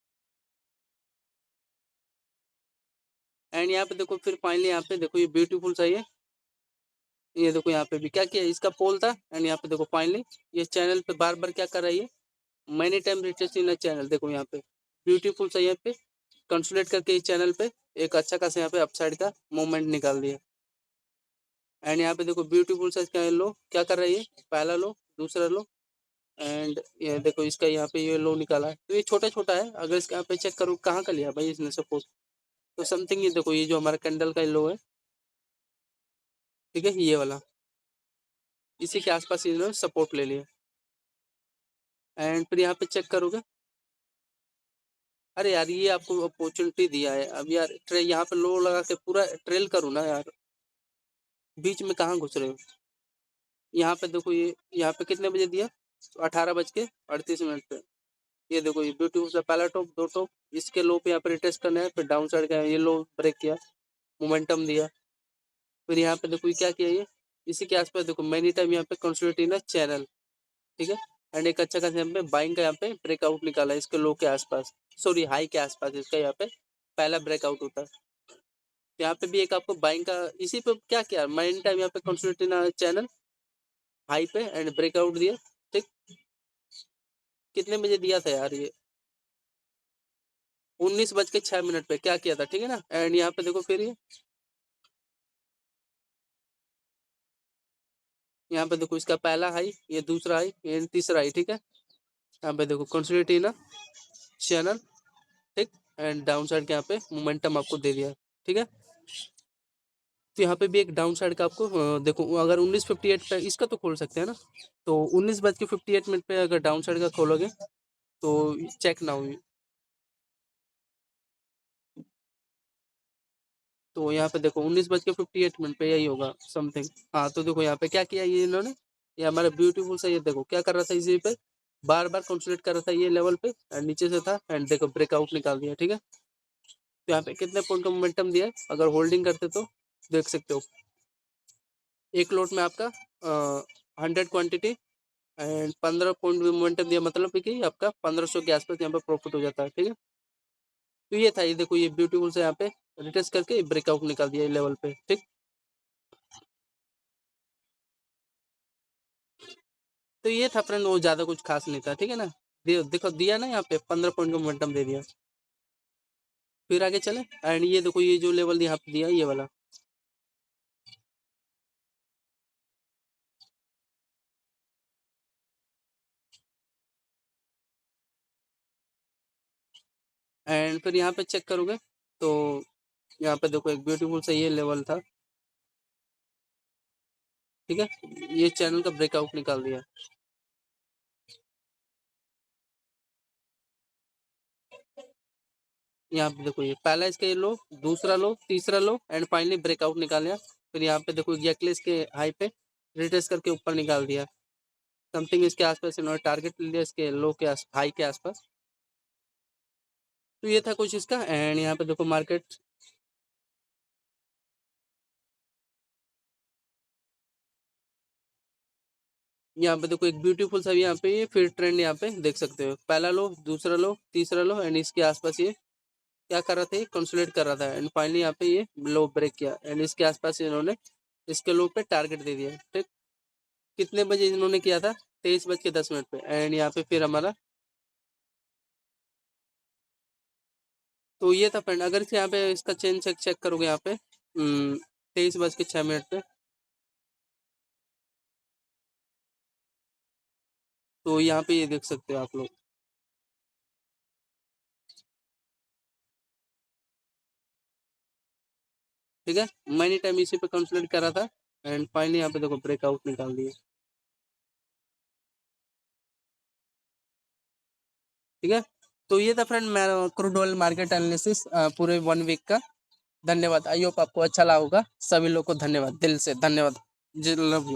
एंड यहाँ पे देखो फिर फाइनली यहाँ पे देखो ये ब्यूटीफुल सा ये देखो यहाँ पे भी क्या किया, इसका पोल था एंड यहाँ पे देखो फाइनली ये चैनल पे बार बार क्या कर रहा है ये मैनी टाइम रिटेस्ट इन चैनल, देखो यहाँ पे ब्यूटीफुल सा यहाँ पे कंसोलिडेट करके इस चैनल पे एक अच्छा खासा यहाँ पे अपसाइड का मूवमेंट निकाल दिया। एंड यहाँ पे देखो ब्यूटीफुल सा इसका लो क्या कर रहा है, ये पहला लो, दूसरा लो एंड ये देखो इसका यहाँ पे ये लो निकाला है। तो ये छोटा छोटा है, अगर इसका यहाँ पे चेक करो कहाँ का लिया भाई इसने सपोर्ट, तो समथिंग ये देखो ये जो हमारा कैंडल का लो है, ठीक है, ये वाला इसी के आसपास इन्होंने सपोर्ट ले लिया। एंड फिर यहाँ पे चेक करोगे, अरे यार ये आपको अपॉर्चुनिटी दिया है, अब यार यहाँ पे लो लगा के पूरा ट्रेल करूँ ना यार, बीच में कहाँ घुस रहे हो। यहाँ पे देखो ये यहाँ पे कितने बजे दिया, 18:38 पे, ये देखो ये ब्यूटीफुल सा पहला टॉप, दो टॉप, इसके लो पे यहाँ पे रिटेस्ट करना है, फिर डाउन साइड का ये लो ब्रेक किया, मोमेंटम दिया। फिर यहाँ पे देखो ये क्या किया ये इसी के आसपास देखो मैनी टाइम यहाँ पे कंसोलिडेट इन चैनल, ठीक है। एंड एक अच्छा खासा यहाँ पे बाइंग का यहाँ पे ब्रेकआउट निकाला है इसके लो के आसपास, सॉरी हाई के आसपास इसका यहाँ पे पहला ब्रेकआउट होता है। यहाँ पे भी एक आपको बाइंग का इसी पे क्या किया मैनी टाइम यहाँ पे कंसोलिडेट इन चैनल हाई पे एंड ब्रेकआउट दिया, ठीक। कितने बजे दिया था यार ये, 19:06 पे क्या किया था, ठीक है ना। एंड यहाँ पे देखो फिर ये यहाँ पे देखो इसका पहला हाई, ये दूसरा हाई, ये तीसरा हाई, ठीक है। यहाँ पे देखो कंसोलिडेट इन चैनल, ठीक। एंड डाउन साइड के यहाँ पे मोमेंटम आपको दे दिया, ठीक है। तो यहाँ पे भी एक डाउन साइड का आपको देखो अगर 19:58 पे इसका तो खोल सकते हैं ना, तो 19:58 पे अगर डाउन साइड का खोलोगे तो चेक ना हुई, तो यहाँ पे देखो 19:58 पे यही होगा समथिंग। हाँ तो देखो यहाँ पे क्या किया ये इन्होंने, ये हमारा ब्यूटीफुल सा ये देखो क्या कर रहा था इसी पे बार बार कंसोलिडेट कर रहा था ये लेवल पे एंड नीचे से था एंड देखो ब्रेकआउट निकाल दिया, ठीक है। तो यहाँ पे कितने पॉइंट का मोमेंटम दिया है, अगर होल्डिंग करते तो देख सकते हो एक लोट में आपका 100 क्वांटिटी एंड 15 पॉइंट मोमेंटम दिया, मतलब कि आपका 1500 के आसपास यहाँ पे प्रॉफिट हो जाता है, ठीक है। तो ये था, ये देखो ये ब्यूटीफुल से यहाँ पे रिटेस्ट करके ब्रेकआउट निकाल दिया लेवल पे, ठीक। तो ये था फ्रेंड, वो ज्यादा कुछ खास नहीं था, ठीक है ना। देखो दिया ना यहाँ पे 15 पॉइंट का मोमेंटम दे दिया। फिर आगे चले एंड ये देखो ये जो लेवल यहाँ पे दिया ये वाला, एंड फिर यहाँ पे चेक करोगे तो यहाँ पे देखो एक ब्यूटीफुल सा ये लेवल था, ठीक है, ये चैनल का ब्रेकआउट निकाल दिया। यहाँ पे देखो ये पहला इसका ये लो, दूसरा लो, तीसरा लो एंड फाइनली ब्रेकआउट निकाल लिया। फिर यहाँ पे देखो एग्जैक्टली इसके हाई पे रिट्रेस करके ऊपर निकाल दिया, समथिंग इसके आसपास इन्होंने टारगेट ले लिया इसके लो के हाई के आसपास। तो ये था कुछ इसका। एंड यहाँ पे देखो मार्केट यहाँ पे देखो एक ब्यूटीफुल सा यहाँ पे ये फिर ट्रेंड यहाँ पे देख सकते हो, पहला लो, दूसरा लो, तीसरा लो एंड इसके आसपास ये क्या कर रहा था, ये कंसोलिडेट कर रहा था एंड फाइनली यहाँ पे ये लो ब्रेक किया एंड इसके आसपास इन्होंने इसके लो पे टारगेट दे दिया। ठीक, कितने बजे इन्होंने किया था, 23:10 पे एंड यहाँ पे फिर हमारा तो ये था फ्रेंड। अगर यहाँ पे इसका चेन चेक चेक करोगे यहाँ पे 23:06 पे, तो यहाँ पे ये देख सकते हो आप लोग, ठीक है, मैनी टाइम इसी पे कंसोलिडेट कर रहा था एंड फाइनली यहाँ पे देखो ब्रेकआउट निकाल दिए, ठीक है। तो ये था फ्रेंड मेरा क्रूड ऑयल मार्केट एनालिसिस पूरे 1 वीक का। धन्यवाद, आई होप आपको अच्छा लगा होगा। सभी लोग को धन्यवाद, दिल से धन्यवाद जी, लव यू।